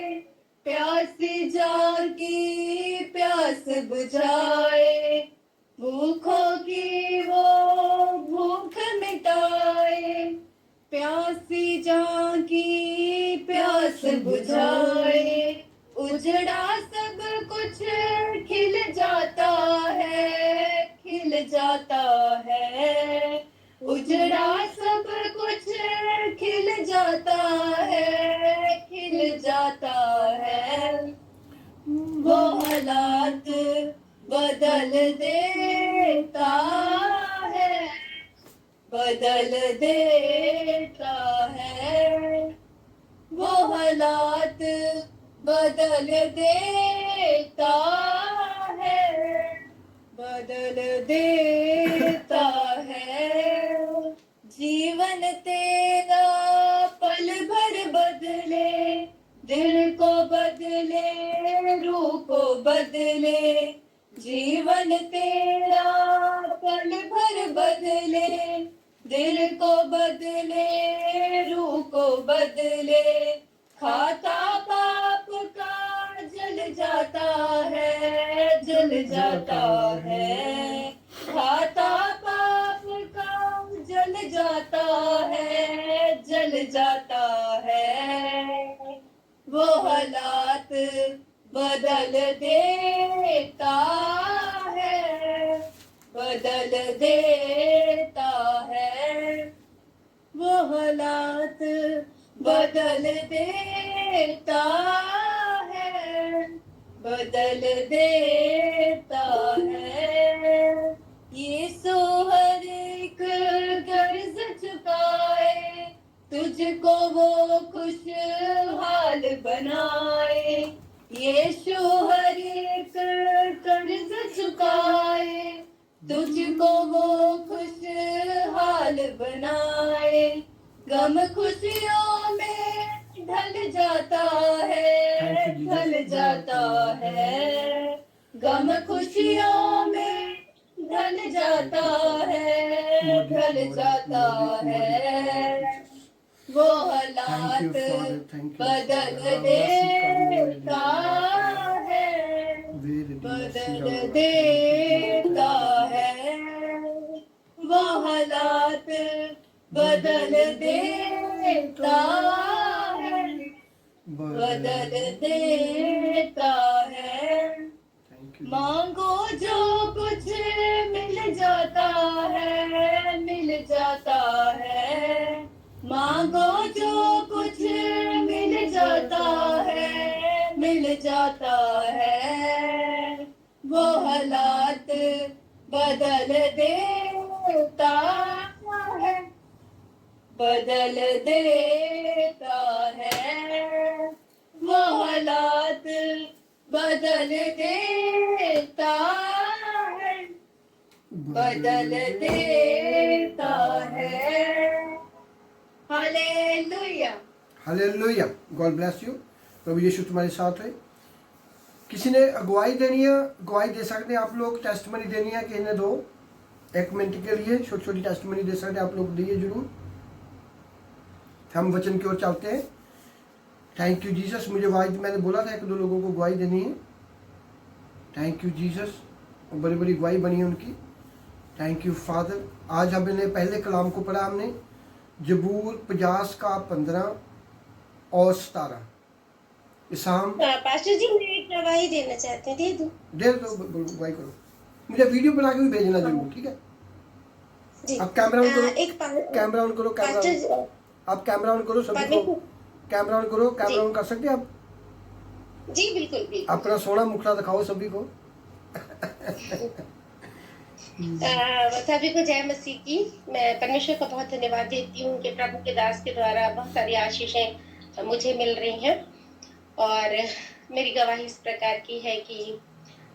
Speaker 2: प्यासी जागी प्यास बुझाए। भूखों की वो भूख मिटाए, प्यासी जागी प्यास बुझाए। उजड़ा सब कुछ खिल जाता है, खिल जाता है। उजड़ा सब कुछ खिल जाता है, खिल जाता है। वो हालात बदल देता है, बदल देता है। वो हालात बदल देता है, बदल देता है। जीवन तेरा पल भर बदले, दिल को बदले, रूह को बदले। जीवन तेरा पल भर बदले, दिल को बदले, रूह को बदले। खाता पाप का जल जाता है, जल जाता है। खाता पाप का जल जाता है, जल जाता है। वो हालात बदल देता है, बदल देता है। वो हालात बदल देता है, बदल देता है। यीशु हर एक कर्ज चुकाए, तुझको वो खुशहाल बनाए। यीशु हर एक कर्ज चुकाए, तुझको वो खुशहाल बनाए। गम खुशियों में ढल जाता है, ढल जाता है, गम खुशियों में ढल जाता है, ढल जाता है, वो हालात बदल देता है, बदल देता है, वो हालात बदल देता है, बदल देता है। मांगो जो कुछ मिल जाता है, मिल जाता है, मांगो जो कुछ मिल जाता है, मिल जाता है, वो हालात बदल देता है, बदल देता है, वो हालात बदल देता है, बदल देता है। Hallelujah.
Speaker 1: Hallelujah. God bless you. प्रभु यीशु तुम्हारे साथ है। किसी ने अगुवाई देनी है, अगुवाई दे सकते हैं आप लोग। टेस्टमनी देनी है कि इन्हें दो 1 मिनट के लिए छोटी छोटी टेस्टमनी दे सकते हैं आप लोग, दिए जरूर। हम वचन की ओर चलते हैं। Thank you Jesus. मुझे वाइज मैंने बोला था 1-2 लोगों को गवाही देनी है। Thank you Jesus. बड़ी बड़ी गवाही बनी है उनकी। Thank you father. आज हमने पहले कलाम को पढ़ा, हमने जबूर 50 का 15 और 17। इसाम
Speaker 3: पास्टर जी, मैं एक गवाही देना चाहती हूँ, दे दूँ?
Speaker 1: दे दो, गवाही करो। मुझे वीडियो बना के भी भेजना जरूर, ठीक है?
Speaker 3: जी।
Speaker 1: आप कैमरा ऑन करो,
Speaker 3: एक
Speaker 1: कैमरा ऑन करो, कैमरा
Speaker 3: पास्टर जी,
Speaker 1: आप कैमरा ऑन करो, सभी को कैमरा ऑन करो। कैमरा ऑन कर सकते हैं आप?
Speaker 3: जी बिल्कुल बिल्कुल।
Speaker 1: अपना सोना मुखड़ा दिखाओ सभी को।
Speaker 3: सभी को जय मसीह की। मैं परमेश्वर का बहुत धन्यवाद देती हूँ कि प्रभु के दास के द्वारा बहुत सारी आशीषें मुझे मिल रही हैं। और मेरी गवाही इस प्रकार की है कि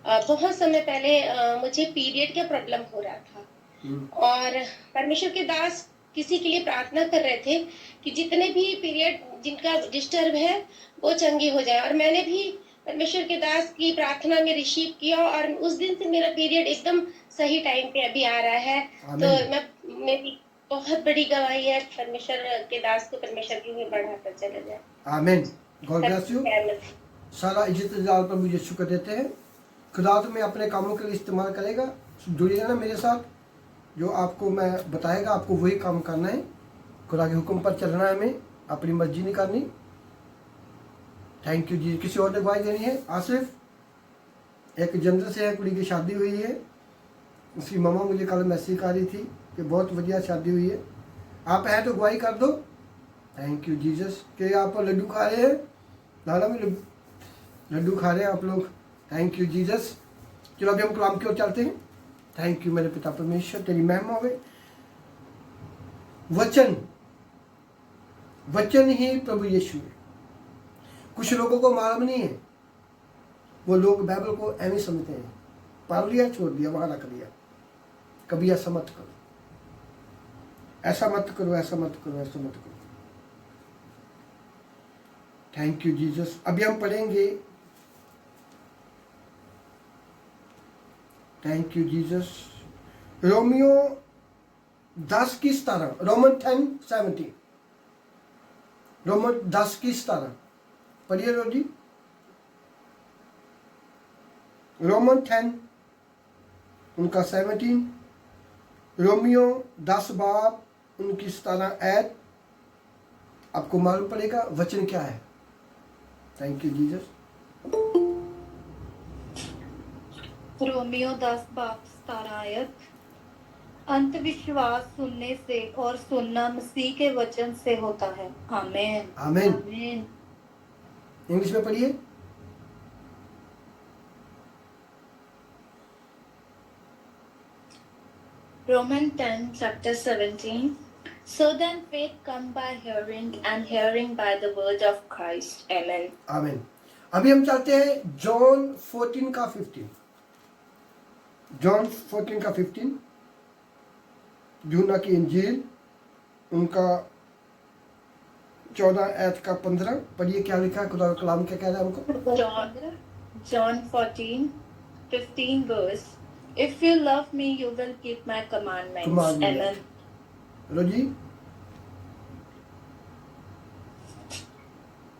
Speaker 3: बहुत समय पहले मुझे पीरियड का प्रॉब्लम हो रहा था और परमेश्वर के दास किसी के लिए प्रार्थना कर रहे थे कि जितने भी पीरियड जिनका डिस्टर्ब है वो चंगे हो जाए। और मैंने भी परमेश्वर के दास की प्रार्थना में रिसीव किया और उस दिन से मेरा पीरियड एकदम सही टाइम पे अभी आ रहा है। तो मेरी बहुत बड़ी गवाही है, परमेश्वर के दास को परमेश्वर की में बढ़ाकर चला जाए।
Speaker 1: आमीन। God bless you. सारा इज्जत जलाल प्रभु यीशु को देते हैं। खुदा तुम्हें अपने कामों के लिए इस्तेमाल करेगा। जुड़िएगा ना मेरे साथ, जो आपको मैं बताएगा आपको वही काम करना है। खुदा के हुक्म पर चलना है, हमें अपनी मर्जी नहीं करनी। थैंक यू जी। किसी और ने गवाही देनी है? आसिफ एक जंदर से है, कुड़ी की शादी हुई है। उसकी मम्मा मुझे कल मैसेज कर रही थी कि बहुत बढ़िया शादी हुई है। आप हैं तो गवाही कर दो। Thank you Jesus. कि आप लड्डू खा रहे हैं, लाला में लड्डू खा रहे हैं आप लोग। Thank you Jesus. चलो अभी हम कलाम की ओर चलते हैं। थैंक यू मेरे पिता परमेश्वर, तेरी महिमा होवे। वचन ही प्रभु यीशु है। कुछ लोगों को मालूम नहीं है, वो लोग बाइबल को ऐसे समझते हैं, पढ़ लिया छोड़ दिया, वहां रख दिया। कभी ऐसा मत करो, ऐसा मत करो, ऐसा मत करो, ऐसा मत करो। Thank you Jesus. अभी हम पढ़ेंगे, थैंक यू जीसस, रोमियो 10 की 17, रोमन 10:17, रोमन 10 की 17 पढ़िए रो जी। रोमन 10 उनका 17, रोमियो 10 बाब उनकी 17 ऐड। आपको मालूम पड़ेगा वचन क्या है। Thank you Jesus.
Speaker 2: रोमियो 10 बाब 17 आयत। अंत विश्वास सुनने से और सुनना मसीह के वचन से होता है। आमीन
Speaker 1: आमीन।
Speaker 2: आमीन।
Speaker 1: इंग्लिश में पढ़िए।
Speaker 2: Romans 10 chapter 17. So then faith comes by hearing and hearing by the word of Christ. Amen.
Speaker 1: आमीन। अभी हम चलते हैं जॉन 14 का 15। जॉन 14 का 15, यूहन्ना की इंजील उनका 14 आयत का 15 पढ़िए क्या लिखा है, खुदा का कलाम क्या कह रहा है हमको।
Speaker 2: John 14:15 verse. If you love me, you will keep my commandments.
Speaker 1: Commandments.
Speaker 2: Amen.
Speaker 1: रोजी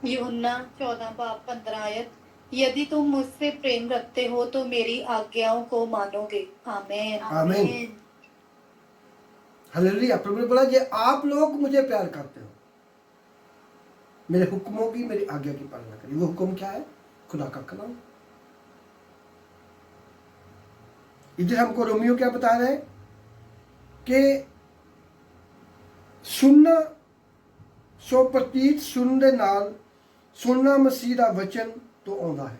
Speaker 4: यूहन्ना 14:15 आयत। यदि तुम मुझसे प्रेम रखते हो तो मेरी आज्ञाओं को मानोगे। आमीन।
Speaker 1: आमीन। हालेलुया। प्रभु ने बोला ये आप लोग मुझे प्यार करते हो, मेरे हुक्मों की, मेरी आज्ञा की पालना करिए। वो हुक्म क्या है? खुदा का कलाम। इधर हमको रोमियो क्या बता रहे हैं कि सुनना 100% सुनने नाल सुनना मसीह दा वचन तो आउंदा है।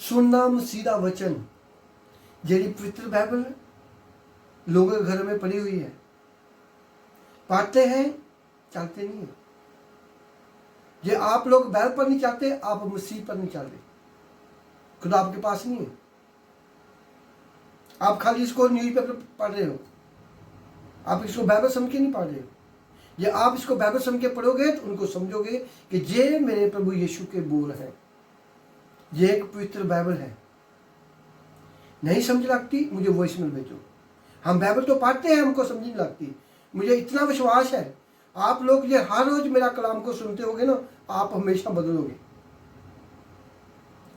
Speaker 1: सुनना मसीह दा वचन जेड़ी पवित्र बाइबल लोगों के घर में पड़ी हुई है, पढ़ते हैं, चलते नहीं है। ये आप लोग बाइबल पर नहीं चलते, आप मसीह पर नहीं चलते, खुदा आपके पास नहीं है। आप खाली इसको न्यूज़पेपर पढ़ रहे हो, आप इसको बाइबल समझ के नहीं पढ़ रहे हो। ये आप इसको बाइबल समझ के पढ़ोगे तो उनको समझोगे कि ये मेरे प्रभु यीशु के बोल हैं, ये एक पवित्र बाइबल है। नहीं समझ लगती, मुझे वॉइस मेल भेजो। हम बाइबल तो पढ़ते हैं, हमको समझ नहीं लगती। मुझे इतना विश्वास है आप लोग ये हर रोज मेरा कलाम को सुनते होगे ना, आप हमेशा बदलोगे।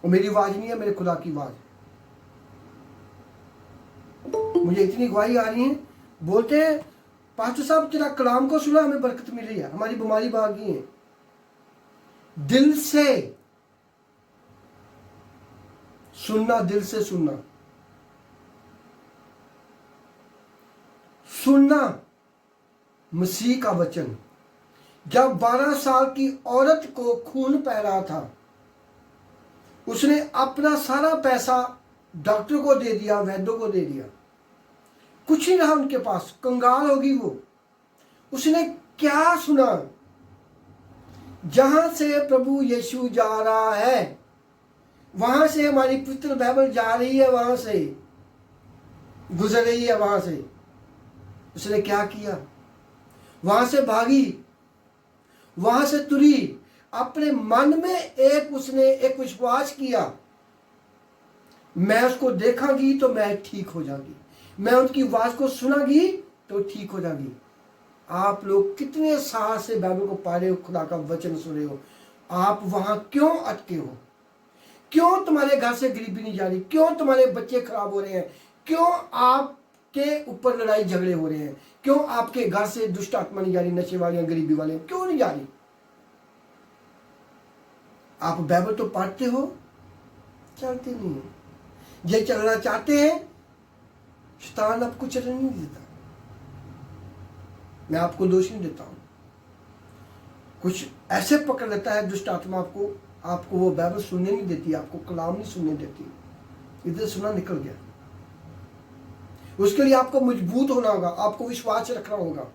Speaker 1: और मेरी आवाज नहीं है, मेरे खुदा की आवाज है। मुझे इतनी गवाही आ रही है, बोलते हैं पास्टर साहब तेरा कलाम को सुना, हमें बरकत मिली है, हमारी बीमारी भाग गई है। दिल से सुनना, दिल से सुनना, सुनना मसीह का वचन। जब 12 साल की औरत को खून पै रहा था, उसने अपना सारा पैसा डॉक्टर को दे दिया, वैद्यों को दे दिया, कुछ नहीं रहा उनके पास, कंगाल होगी वो। उसने क्या सुना? जहां से प्रभु यीशु जा रहा है, वहां से हमारी पवित्र बाइबल जा रही है, वहां से गुजर रही है, वहां से। उसने क्या किया? वहां से भागी, वहां से तुरी। अपने मन में उसने एक विश्वास किया, मैं उसको देखांगी तो मैं ठीक हो जाऊंगी, मैं उनकी आवाज को सुनागी तो ठीक हो जाएगी। आप लोग कितने साहस से बाइबल को पढ़ रहे हो, खुदा का वचन सुन रहे हो, आप वहां क्यों अटके हो? क्यों तुम्हारे घर से गरीबी नहीं जा रही? क्यों तुम्हारे बच्चे खराब हो रहे हैं? क्यों आपके ऊपर लड़ाई झगड़े हो रहे हैं? क्यों आपके घर से दुष्ट आत्मा नहीं जा रही, नशे वाले, गरीबी वाले, क्यों नहीं जा रही? आप बाइबल तो पढ़ते हो, चलते नहीं हो। ये चलना चाहते हैं, शैतान आपको चलने नहीं देता। मैं आपको दोष नहीं देता हूं, कुछ ऐसे पकड़ लेता है दुष्ट आत्मा आपको वो बाइबल सुनने नहीं देती, आपको कलाम नहीं सुनने देती। इधर सुना निकल गया। उसके लिए आपको मजबूत होना होगा, आपको विश्वास रखना होगा,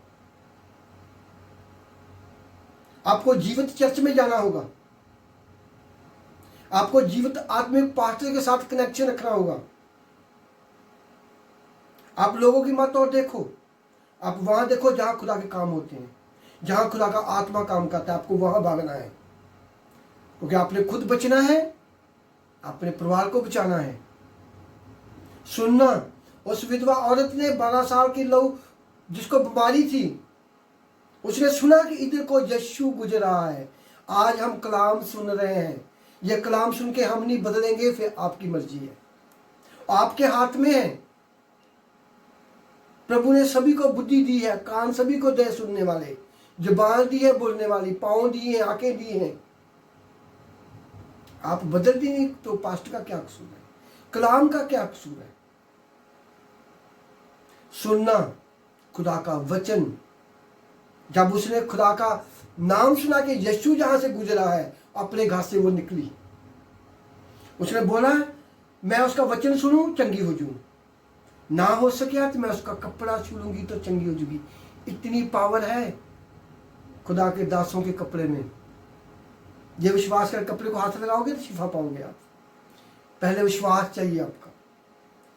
Speaker 1: आपको जीवित चर्च में जाना होगा, आपको जीवित आत्मिक पास्टर के साथ कनेक्शन रखना होगा। आप लोगों की मत और देखो, आप वहां देखो जहां खुदा के काम होते हैं, जहां खुदा का आत्मा काम करता है, आपको वहां भागना है। क्योंकि आपने खुद बचना है, अपने परिवार को बचाना है। सुनना, उस विधवा औरत ने 12 साल की लहू जिसको बीमारी थी, उसने सुना कि इधर को यीशु गुजर रहा है। आज हम कलाम सुन रहे हैं, यह कलाम सुन के हम नहीं बदलेंगे, फिर आपकी मर्जी है, आपके हाथ में है। प्रभु ने सभी को बुद्धि दी है, कान सभी को दे सुनने वाले, जुबान दी है बोलने वाली, पांव दिए हैं, आंखें दी हैं। आप बदलती नहीं तो पास्ट का क्या कसूर है? कलाम का क्या कसूर है? सुनना खुदा का वचन। जब उसने खुदा का नाम सुना कि यीशु जहां से गुजरा है, अपने घर से वो निकली। उसने बोला मैं उसका वचन सुनूं, चंगी हो जाऊं, ना हो सके तो मैं उसका कपड़ा छू लूंगी तो चंगी हो जाऊंगी। इतनी पावर है खुदा के दासों के कपड़े में। ये विश्वास कर कपड़े को हाथ लगाओगे तो शिफा पाओगे आप। पहले विश्वास चाहिए आपका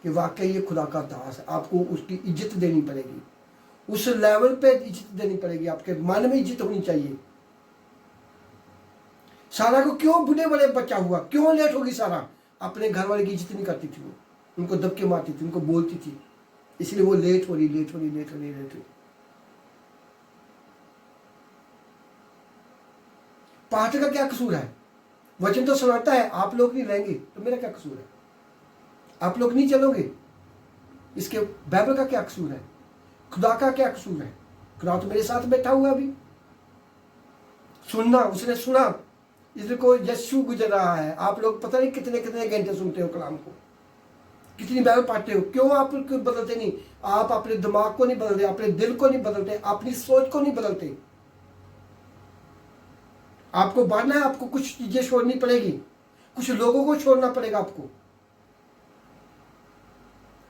Speaker 1: कि वाकई ये खुदा का दास है। आपको उसकी इज्जत देनी पड़ेगी, उस लेवल पे इज्जत देनी पड़ेगी, आपके मन में इज्जत होनी चाहिए। सारा को क्यों बूढ़े बड़े बच्चा हुआ, क्यों लेट होगी सारा? अपने घर वाले की इज्जत नहीं करती थी वो, उनको दबके मारती थी, उनको बोलती थी, इसलिए वो लेट हो रही। पास्टर का क्या कसूर है? वचन तो सुनाता है, आप लोग नहीं लेंगे तो मेरा क्या कसूर है? आप लोग नहीं चलोगे, इसके बाइबल का क्या कसूर है? खुदा का क्या कसूर है? खुदा तो मेरे साथ बैठा हुआ अभी। सुनना, उसने सुना, इधर को यीशु गुजर रहा है। आप लोग पता नहीं कितने कितने घंटे सुनते हो कलाम को, कितनी बाइबल पढ़ते हो, क्यों आप क्यों बदलते नहीं? आप अपने दिमाग को नहीं बदलते, अपने दिल को नहीं बदलते, अपनी सोच को नहीं बदलते। आपको बढ़ना है, आपको कुछ चीजें छोड़नी पड़ेगी, कुछ लोगों को छोड़ना पड़ेगा, आपको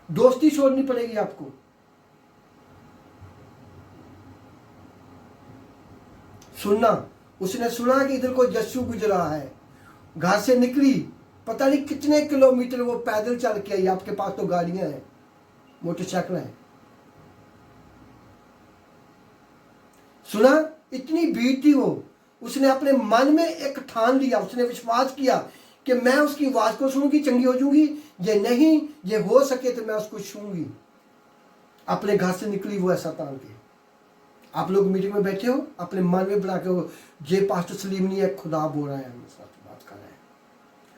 Speaker 1: दोस्ती छोड़नी पड़ेगी आपको। सुनना, उसने सुना कि इधर को यीशु गुजर रहा है, घर से निकली, पता नहीं कितने किलोमीटर वो पैदल चल के आई। आपके पास तो गाड़ियां हैं, मोटरसाइकिल है। सुना, इतनी भीड़ थी वो, उसने अपने मन में एक ठान लिया, उसने विश्वास किया कि मैं उसकी आवाज को सुनूंगी, चंगी हो जाऊंगी, ये नहीं, ये हो सके तो मैं उसको छूंगी। अपने घर से निकली वो ऐसा तान के। आप लोग मीटिंग में बैठे हो, अपने मन में बना के हो, ये पास्टर सलीम नहीं है, खुदा बोल रहा है, हमें साथ बात कर रहा है,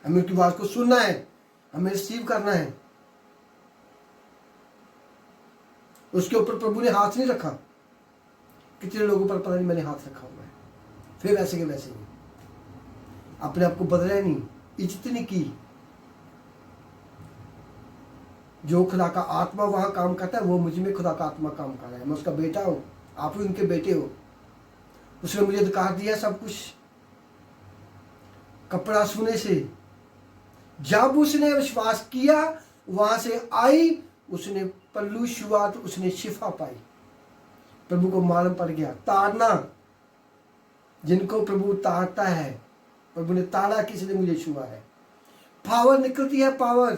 Speaker 1: हमें उसकी आवाज को सुनना है, हमें रिसीव करना है। उसके ऊपर प्रभु ने हाथ नहीं रखा। कितने लोगों पर पता नहीं मैंने हाथ रखा हुआ है, फिर वैसे के वैसे ही अपने आप को बदला नहीं, इज्जत नहीं की। जो खुदा का आत्मा वहां काम करता है, वो मुझ में खुदा का आत्मा काम कर रहा है। मैं उसका बेटा हूं, आप भी उनके बेटे हो। उसने मुझे अधिकार दिया सब कुछ। कपड़ा सुने से, जब उसने विश्वास किया, वहां से आई, उसने पल्लू शुरुआत, उसने शिफा पाई। प्रभु को मालूम पड़ गया। ताड़ना, जिनको प्रभु ताड़ता है, प्रभु ने ताड़ा, किसी ने मुझे छुआ है। पावर निकलती है, पावर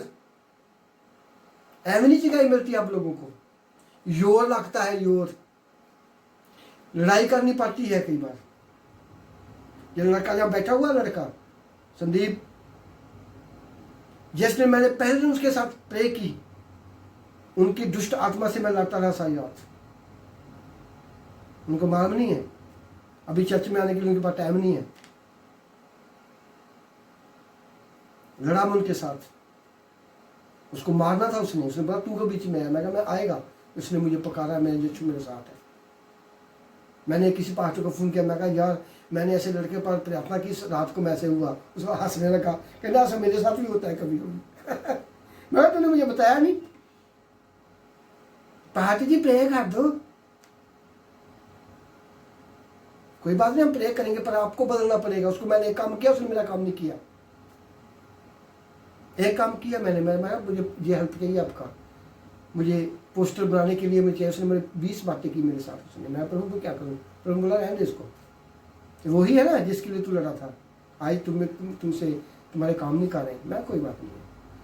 Speaker 1: एवं नहीं जगह मिलती है आप लोगों को। योर लगता है, योर लड़ाई करनी पड़ती है कई बार। ये लड़का जहां बैठा हुआ, लड़का संदीप, जिसने मैंने पहले दिन उसके साथ प्रे की, उनकी दुष्ट आत्मा से मैं लड़ता रहा सारी रात। उनको मालूम नहीं है, अभी चर्च में आने के लिए उनके पास टाइम नहीं है। लड़ा मैं उनके साथ, उसको मारना था उसने बोला तू के बीच में है। मैं कहा मैं आएगा। उसने मुझे पकारा, मेरे यीशु मेरे साथ है। मैंने किसी पास्टर को फोन किया, मैं कहा यार मैंने ऐसे लड़के पर प्रार्थना की, रात को मैं ऐसे हुआ। उसको हंसने लगा, कहना ऐसा मेरे साथ भी होता है कभी कभी। मैं तूने मुझे बताया नहीं। पार्टी जी प्रे कर दो, कोई बात नहीं, हम प्रे करेंगे, पर आपको बदलना पड़ेगा। उसको मैंने एक काम किया, उसने मेरा काम नहीं किया। एक काम किया मैंने, मैं मुझे ये हेल्प चाहिए आपका, मुझे पोस्टर बनाने के लिए मुझे चाहिए। उसने मेरे 20 बातें की मेरे साथ। उसने, मैं प्रभु को क्या करूँ? प्रभु बोला रहने दे इसको, वही है ना जिसके लिए तू लड़ा था। आज तुमसे तुम्हारे काम नहीं कर रहे। मैं कोई बात नहीं है।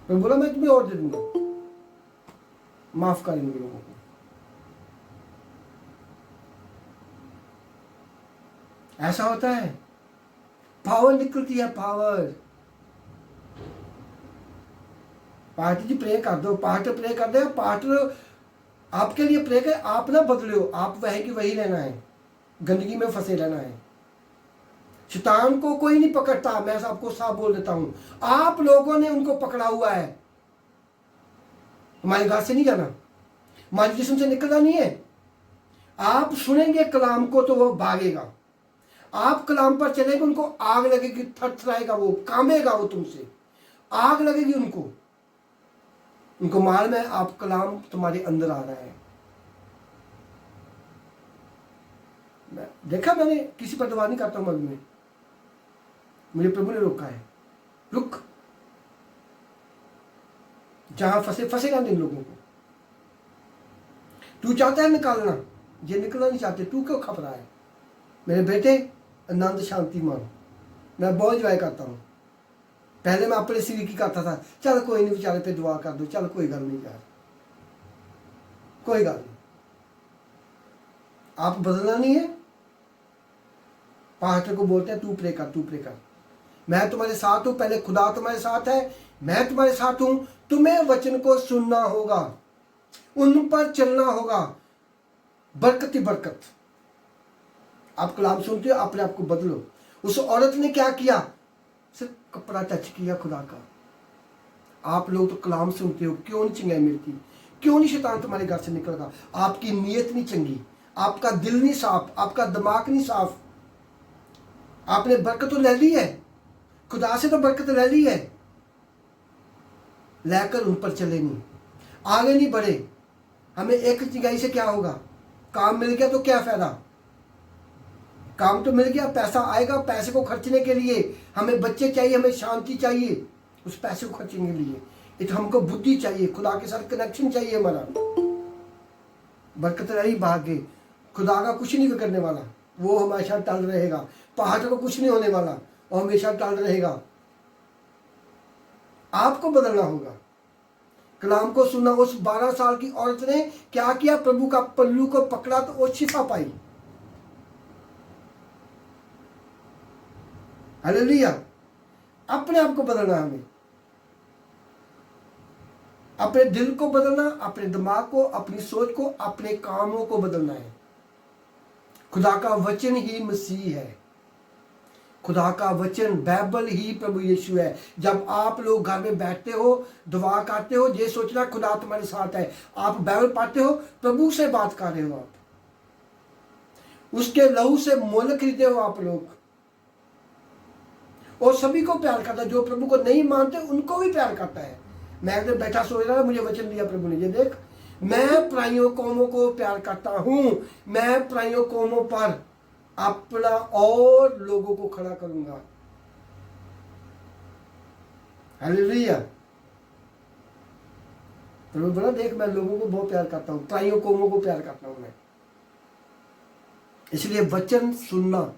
Speaker 1: प्रभु बोला मैं तुम्हें और दे दूंगा, माफ करेंगे लोगों को। ऐसा होता है, पावर निकलती है, पावर। पार्टी जी प्रे कर दो, पास्टर प्रे कर दे, पास्टर आपके लिए प्रे करे, आप ना बदलो, आप वही की वही रहना है, गंदगी में फंसे रहना है। शैतान को कोई नहीं पकड़ता, मैं आपको साफ बोल देता हूं। आप लोगों ने उनको पकड़ा हुआ है। हमारे घर से नहीं जाना, हमारे जिस्म से निकलना नहीं है। आप सुनेंगे कलाम को तो वो भागेगा। आप कलाम पर चलेंगे, उनको आग लगेगी, थरथराएगा, वो कामेगा, वो तुमसे आग लगेगी उनको मालूम है आप कलाम तुम्हारे अंदर आ रहा है। देखा मैंने किसी पर दवा नहीं करता हूं, मन में मुझे प्रभु ने रोका है, रुक, जहां फंसेगा इन लोगों को। तू चाहता है निकालना, ये निकलना नहीं चाहते, तू क्यों खप रहा है? मेरे बेटे आनंद शांति मान, मैं बहुत इंजॉय करता हूँ। पहले मैं अपने सिर की करता था, चल कोई नहीं बेचारे पे दुआ कर दो, चल कोई गल नहीं यार, कोई गल नहीं। आप बदलना नहीं है। पास्टर को बोलते हैं तू प्रे कर, तू प्रे कर, मैं तुम्हारे साथ हूं। पहले खुदा तुम्हारे साथ है, मैं तुम्हारे साथ हूं। तुम्हें वचन को सुनना होगा, उन पर चलना होगा, बरकत ही बरकत। आप कलाम सुनते हो, अपने आप को बदलो। उस औरत ने क्या किया? सिर्फ कपड़ा टच किया खुदा का। आप लोग तो कलाम सुनते हो, क्यों नहीं चिंगाई मिलती? क्यों नहीं शैतान तुम्हारे घर से निकलता? आपकी नीयत नहीं चंगी, आपका दिल नहीं साफ, आपका दिमाग नहीं साफ। आपने बरकत तो ले ली है, खुदा से तो बरकत ले ली है, लेकर उन पर चले नहीं, आगे नहीं बढ़े। हमें एक चिंगाई से क्या होगा? काम मिल गया तो क्या फायदा? काम तो मिल गया, पैसा आएगा, पैसे को खर्चने के लिए हमें बच्चे चाहिए, हमें शांति चाहिए, उस पैसे को खर्चने के लिए एक हमको बुद्धि चाहिए, खुदा के साथ कनेक्शन चाहिए हमारा। बरकत रही भाग्य, खुदा का कुछ नहीं बिगड़ने वाला, वो हमेशा टल रहेगा। पहाड़ को कुछ नहीं होने वाला, वो हमेशा टल रहेगा। आपको बदलना होगा, कलाम को सुनना। उस 12 साल की औरत ने क्या किया? प्रभु का पल्लू को पकड़ा तो वो शिफा पाई। हालेलुया। अपने आप को बदलना, हमें अपने दिल को बदलना, अपने दिमाग को, अपनी सोच को, अपने कामों को बदलना है। खुदा का वचन ही मसीह है, खुदा का वचन बाइबल ही प्रभु यीशु है। जब आप लोग घर में बैठते हो, दुआ करते हो, ये सोचना खुदा तुम्हारे साथ है। आप बाइबल पढ़ते हो, प्रभु से बात कर रहे हो, आप उसके लहू से मोल खरीदे हो आप लोग। और सभी को प्यार करता है, जो प्रभु को नहीं मानते उनको भी प्यार करता है। मैं अगर बैठा सोच रहा, मुझे वचन दिया प्रभु ने, ये देख, मैं पराइयों कौमों को प्यार करता हूं, मैं पराइयों कौमों पर अपना और लोगों को खड़ा करूंगा। हालेलुया। प्रभु बोला, देख मैं लोगों को बहुत प्यार करता हूं, पराइयों कौमों को प्यार करता हूं मैं। इसलिए वचन सुनना,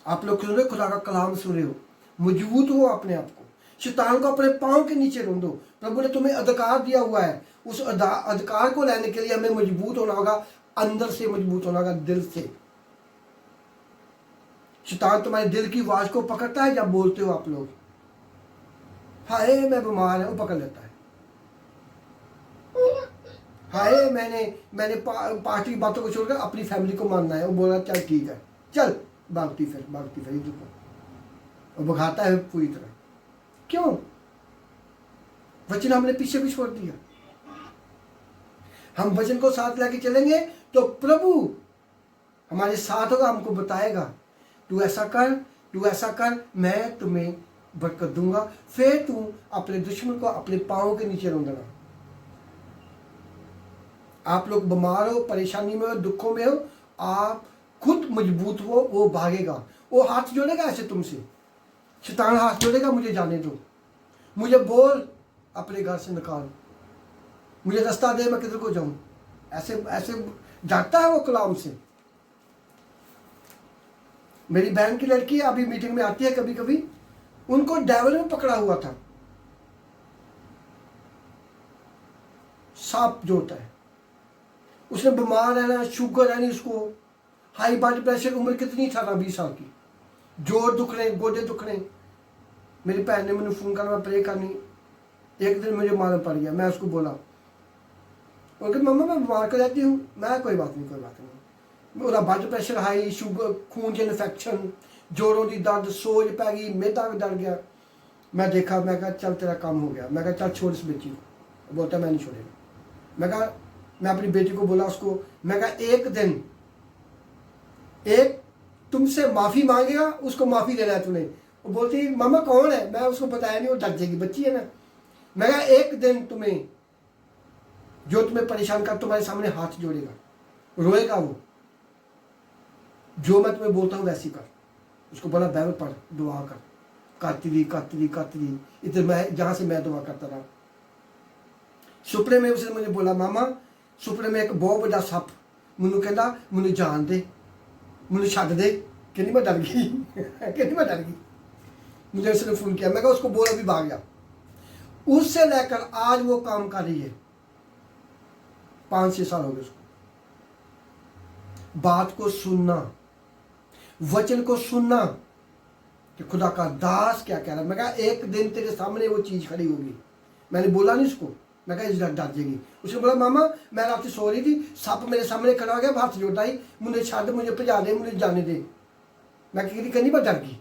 Speaker 1: आप लोग सुन रहे हो, खुदा का कलाम सुन रहे हो, मजबूत हो अपने आप को, शैतान को अपने पांव के नीचे रोक दो। प्रभु ने तुम्हें अधिकार दिया हुआ है, उस अधिकार को लेने के लिए हमें मजबूत होना होगा, अंदर से मजबूत होना होगा, दिल से। शैतान तुम्हारे दिल की आवाज को पकड़ता है। जब बोलते हो आप लोग, हाय मैं बीमार है, वो पकड़ लेता है। हाय मैंने पार्टी की बातों को छोड़कर अपनी फैमिली को मानना है, वो बोला चल ठीक है, चल भागती फिर इधर को, और भगाता है पूरी तरह। क्यों? वचन हमने पीछे भी छोड़ दिया। हम वचन को साथ लेके चलेंगे तो प्रभु हमारे साथ होगा, हमको बताएगा तू ऐसा कर, तू ऐसा कर, मैं तुम्हें बरकत दूंगा। फिर तू अपने दुश्मन को अपने पांव के नीचे रौंदना। आप लोग बीमार हो, परेशानी में हो, दुखों में हो, आप खुद मजबूत हो, वो भागेगा, वो हाथ जोड़ेगा ऐसे तुमसे। शैतान हाथ जोड़ेगा, मुझे जाने दो, मुझे बोल अपने घर से निकाल, मुझे रास्ता दे, मैं किधर को जाऊं। ऐसे ऐसे जाता है वो कलाम से। मेरी बहन की लड़की अभी मीटिंग में आती है कभी कभी, उनको डेविल में पकड़ा हुआ था, सांप जो होता है, उसने बीमार रहना, शुगर है नहीं उसको, हाई ब्लड प्रेशर, उम्र कितनी 18-20 साल की, जोड़ दुख रहे, गोडे दुख रहे। मेरी बहन ने मैंने फोन करना, प्रे करनी। एक दिन मुझे मालूम पड़ गया, मैं उसको बोला, और मम्मा मैं बीमार कर जाती हूँ। मैं कोई बात नहीं, मेरा ब्लड प्रेशर हाई, शुगर, खून च इन्फेक्शन, जोड़ों की दर्द, सोज पै गई, मेदा भी डर गया। मैं देखा, मैं कहा चल तेरा काम हो गया, मैं कहा चल छोड़ इस बेटी को। बोलता मैं नहीं छोड़ेगा। मैं कहा, मैं अपनी बेटी को बोला उसको, मैं कहा एक दिन एक तुमसे माफ़ी मांगेगा, उसको माफ़ी देना है तूने। वो बोलती मामा कौन है, मैं उसको बताया नहीं, वो डर जाएगी, बच्ची है ना। मैं कहा एक दिन तुम्हें, जो तुम्हें परेशान कर, तुम्हारे सामने हाथ जोड़ेगा, रोएगा वो, जो मैं तुम्हें बोलता हूँ वैसी कर। उसको बोला बाइबल पढ़, दुआ कर, काती इधर मैं जहाँ से मैं दुआ करता रहा। सुपने में उसने मुझे बोला, मामा सुपने में एक बहुत बड़ा सप मैनू कहता मैनू जान दे, मैनू छड्ड दे। कहनी मैं डर गई मुझे उसने फ़ोन किया, मैं कहा उसको बोल, अभी भाग गया। उससे लेकर आज वो काम कर रही है, 5-6 साल हो गए उसको। बात को सुनना, वचन को सुनना कि खुदा का दास क्या कह रहा है। मैं कहा एक दिन तेरे सामने वो चीज़ खड़ी होगी। मैंने बोला नहीं उसको, मैं कहा इस डर जाएगी। उसने बोला मामा मैं रात सो रही थी, सप मेरे सामने खड़ा हो गया, हाथ जोड़ता ही मुझे छाड़ दे, मुझे भजा दे, मुझे जाने दे। मैं कहनी पर डर गई।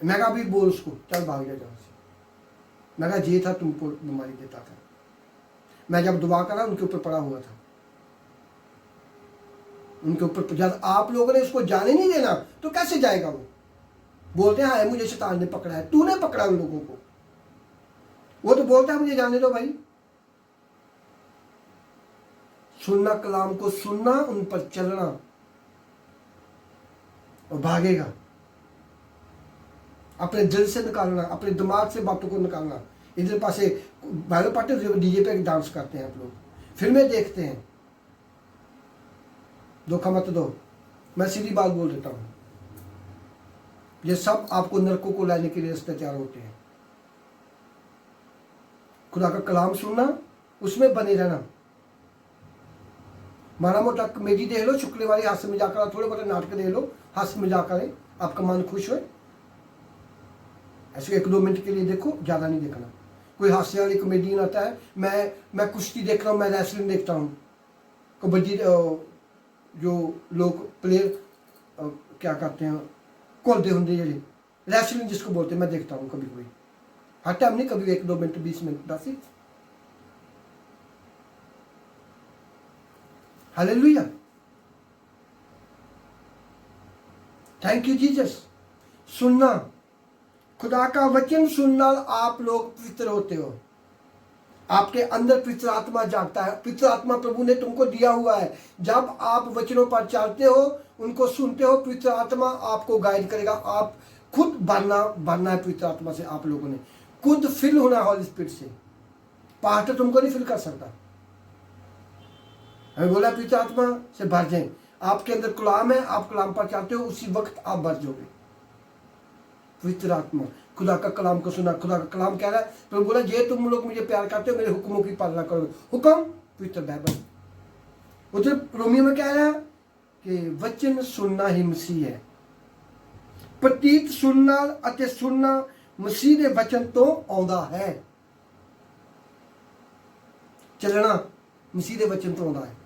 Speaker 1: मैं कहा अभी बोल उसको, चल भाग जा जहाँ से। मैं कहा ये था तुमको बीमारी देता था। मैं जब दुआ करा उनके ऊपर पड़ा हुआ था, उनके ऊपर। जब आप लोगों ने इसको जाने नहीं देना तो कैसे जाएगा वो? बोलते हैं हाँ मुझे शैतान ने पकड़ा है। तूने पकड़ा उन लोगों को, वो तो बोलता है मुझे जाने दो भाई। सुनना, कलाम को सुनना, उन पर चलना और भागेगा। अपने दिल से निकालना, अपने दिमाग से बातों को निकालना। इधर पासे बाइबल पढ़ते डीजे पे डांस करते हैं आप लोग, फिल्में देखते हैं। धोखा मत दो, मैं सीधी बात बोल देता हूं, ये सब आपको नरकों को लाने के लिए रास्ते तैयार होते हैं। खुदा का कलाम सुनना, उसमें बने रहना। मारा मोटा कमेडी देख लो, शुक्र वाली हास्य मजाक करा, थोड़े बहुत नाटक देख लो, हास्य मजाक करें, आपका मन खुश हो। ऐसे 1-2 मिनट के लिए देखो, ज़्यादा नहीं देखना। कोई हास्य वाली कॉमेडियन आता है, मैं कुश्ती देख रहा हूँ, मैं रेसलिंग देखता हूँ, कबड्डी जो लोग प्लेयर क्या करते हैं, घुलते होंगे जी, रेसलिंग जिसको बोलते हैं, मैं देखता हूँ कभी कोई, हर टाइम नहीं, कभी 1-2 मिनट 20 मिनट बस ही। Hallelujah, thank you Jesus. सुनना, खुदा का वचन सुनना, आप लोग पवित्र होते हो। आपके अंदर पवित्र आत्मा जागता है। पवित्र आत्मा प्रभु ने तुमको दिया हुआ है। जब आप वचनों पर चलते हो, उनको सुनते हो, पवित्र आत्मा आपको गाइड करेगा। आप खुद भरना है पवित्र आत्मा से। आप लोगों ने खुद फिल होना हॉली स्पिरिट से। पास्टर तुमको नहीं फिल कर सकता। हमें बोला पवित्र आत्मा से भर जाए। आपके अंदर कलाम है, आप कलाम पर चलते हो, उसी वक्त आप भर जाओगे। पवित्र आत्मा, खुदा का कलाम को सुना। खुदा का कलाम कह रहा है, तो बोला ये तुम लोग मुझे प्यार करते हो, मेरे हुक्मों की पालना करो। हुक्म पवित्र बाइबल। उधर रोमियो में कह रहा है कि वचन सुनना ही मसीह है। प्रतीत सुनना अते सुनना मसीह दे वचन तो आउंदा है। चलना मसीह दे वचन तो आउंदा है।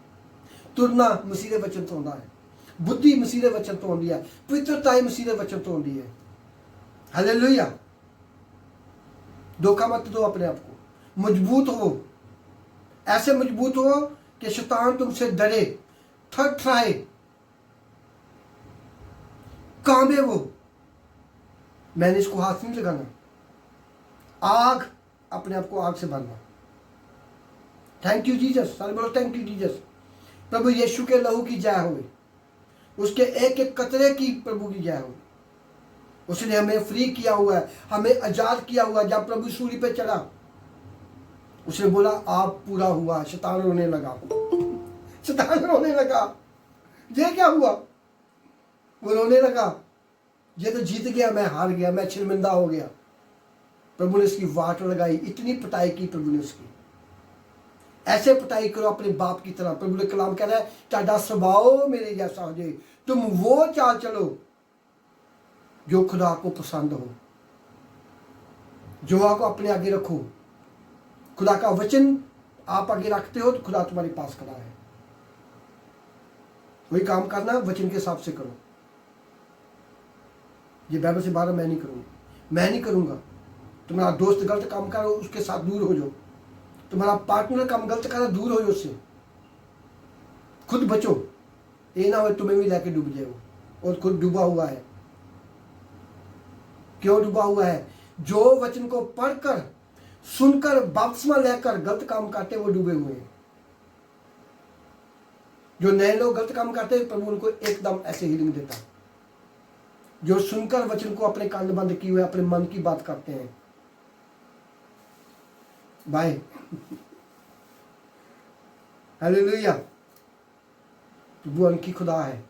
Speaker 1: तुरना मसीह दे वचन तो आउंदा है। बुद्धि मसीह दे वचन तो आउंदी है। पवित्रता मसीह दे वचन तो आउंदी है। हालेलुया। धोखा मत दो अपने आप को। मजबूत हो, ऐसे मजबूत हो कि शैतान तुमसे डरे, थरथराए, कांबे। वो मैंने इसको हाथ नहीं लगाना। आग, अपने आप को आग से भरना। Thank you Jesus. सारे बोलो थैंक यू जीसस। प्रभु यीशु के लहू की जय हो, उसके एक एक कतरे की प्रभु की जय हो। उसने हमें फ्री किया हुआ है, हमें आजाद किया हुआ है। जब प्रभु सूली पे चढ़ा, उसने बोला आप पूरा हुआ। शैतान रोने लगा, शैतान रोने लगा। ये क्या हुआ? वो रोने लगा, ये तो जीत गया, मैं हार गया, मैं शर्मिंदा हो गया। प्रभु ने इसकी वाट लगाई, इतनी पिटाई की प्रभु ने उसकी। ऐसे पिटाई करो अपने बाप की तरह। प्रभु ने कलाम कह रहा है, टाडा स्वभाव मेरे जैसा हो जाए। तुम वो चाल चलो जो खुदा को पसंद हो। जो को अपने आगे रखो। खुदा का वचन आप आगे रखते हो तो खुदा तुम्हारे पास खड़ा है। वही काम करना, वचन के हिसाब से करो। ये बाइबल से बाहर मैं नहीं करूंगा, मैं नहीं करूंगा। तुम्हारा दोस्त गलत काम कर रहा हो, उसके साथ दूर हो जाओ। तुम्हारा पार्टनर काम गलत कर रहा है, दूर हो जाओ उससे। खुद बचो, ये ना हो तुम्हें भी लेके डूब जाए और खुद डूबा हुआ है। क्यों डूबा हुआ है? जो वचन को पढ़कर, सुनकर, बपतिस्मा लेकर गलत काम करते, वो डूबे हुए हैं। जो नए लोग गलत काम करते हैं, प्रभु उनको एकदम ऐसे हीलिंग देता है। जो सुनकर वचन को अपने कान बंद किए हुए अपने मन की बात करते हैं, बाय। हालेलुया। प्रभु उनकी खुदा है।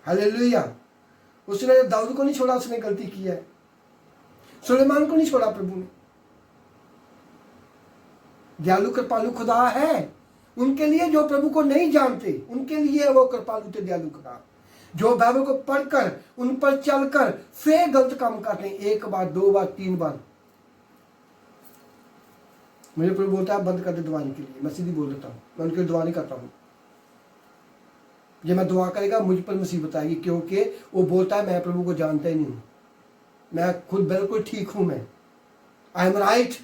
Speaker 1: हालेलुया। उसने दाऊद को नहीं छोड़ा, उसने गलती की है। सुलेमान को नहीं छोड़ा प्रभु ने। दयालु कृपालु खुदा है, उनके लिए जो प्रभु को नहीं जानते, उनके लिए है वो कृपालु ते दयालु खुदा, जो बाइबल को पढ़कर उन पर चलकर फिर गलत काम करते हैं, 1 बार 2 बार 3 बार। मुझे प्रभु बोलता है बंद कर दे दुआने के लिए, मैं सीधी बोल देता हूँ, मैं उनके लिए दुआ नहीं करता हूँ। जब मैं दुआ करेगा मुझ पर मुसीबत आएगी, क्योंकि वो बोलता है मैं प्रभु को जानता ही नहीं हूँ, मैं खुद बिल्कुल ठीक हूँ, मैं आई एम राइट,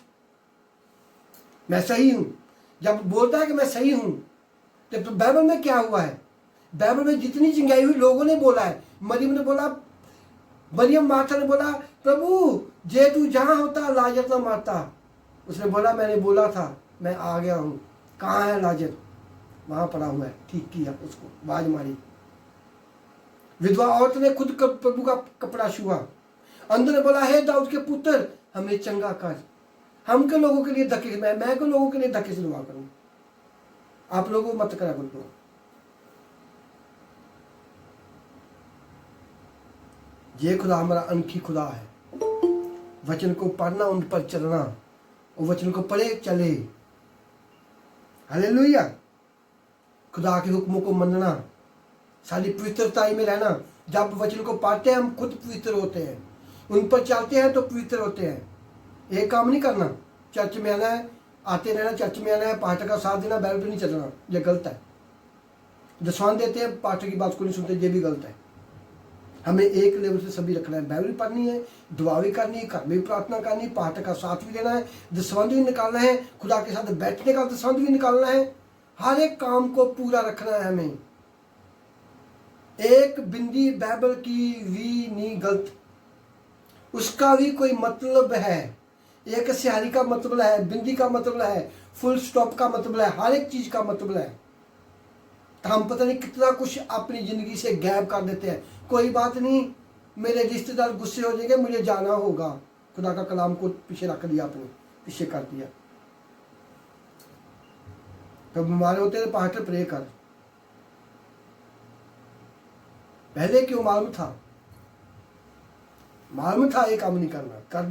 Speaker 1: मैं सही हूँ। जब बोलता है कि मैं सही हूँ, तो बाइबल में क्या हुआ है? बाइबल में जितनी चिंगाई हुई लोगों ने बोला है। मरियम ने बोला, मरियम मार्था ने बोला, प्रभु जे तू जहाँ होता लाजर ना मारता। उसने बोला मैंने बोला था, मैं आ गया हूँ, कहाँ है लाजर? वहाँ पड़ा हुआ है। ठीक किया, उसको आवाज मारी। विधवा औरत ने खुद प्रभु का कपड़ा छुआ। अंदर ने बोला, हे दाऊद के पुत्र हमें चंगा कर। हम के लोगों के लिए धक्के, मैं के लोगों के लिए धक्के से दुआ करूँ, आप लोगों को मत करा करो। ये खुदा हमारा अनखी खुदा है। वचन को पढ़ना, उन पर चलना, और वचन को पढ़े चले। हालेलुया। खुदा के हुक्मों को मनना, सारी पवित्रता में रहना। जब वचन को पढ़ते हैं हम खुद पवित्र होते हैं, उन पर चलते हैं तो पवित्र होते हैं। ये काम नहीं करना, चर्च में आना है, आते रहना, चर्च में आना है, पास्टर का साथ देना, बैल पर नहीं चलना, ये गलत है। दसवान देते हैं, पास्टर की बात को नहीं सुनते, ये भी गलत है। हमें एक लेवल से सभी रखना है, बाइबल पढ़नी है, दुआ भी करनी है, घर में भी प्रार्थना करनी है, पास्टर का साथ भी देना है, दसवंध भी निकालना है, खुदा के साथ बैठने का दसवंध भी निकालना है। हर एक काम को पूरा रखना है हमें। एक बिंदी बाइबल की भी नहीं गलत, उसका भी कोई मतलब है। एक स्याही का मतलब है, बिंदी का मतलब है, फुल स्टॉप का मतलब है, हर एक चीज का मतलब है। तो हम पता नहीं कितना कुछ अपनी जिंदगी से गैप कर देते हैं। कोई बात नहीं, मेरे रिश्तेदार गुस्से हो जाएंगे, मुझे जाना होगा। खुदा का कलाम को पीछे रख दिया, अपने पीछे कर दिया। तो बीमार होते हैं पास्टर प्रे कर, पहले क्यों मालूम था? मालूम था ये काम नहीं करना कर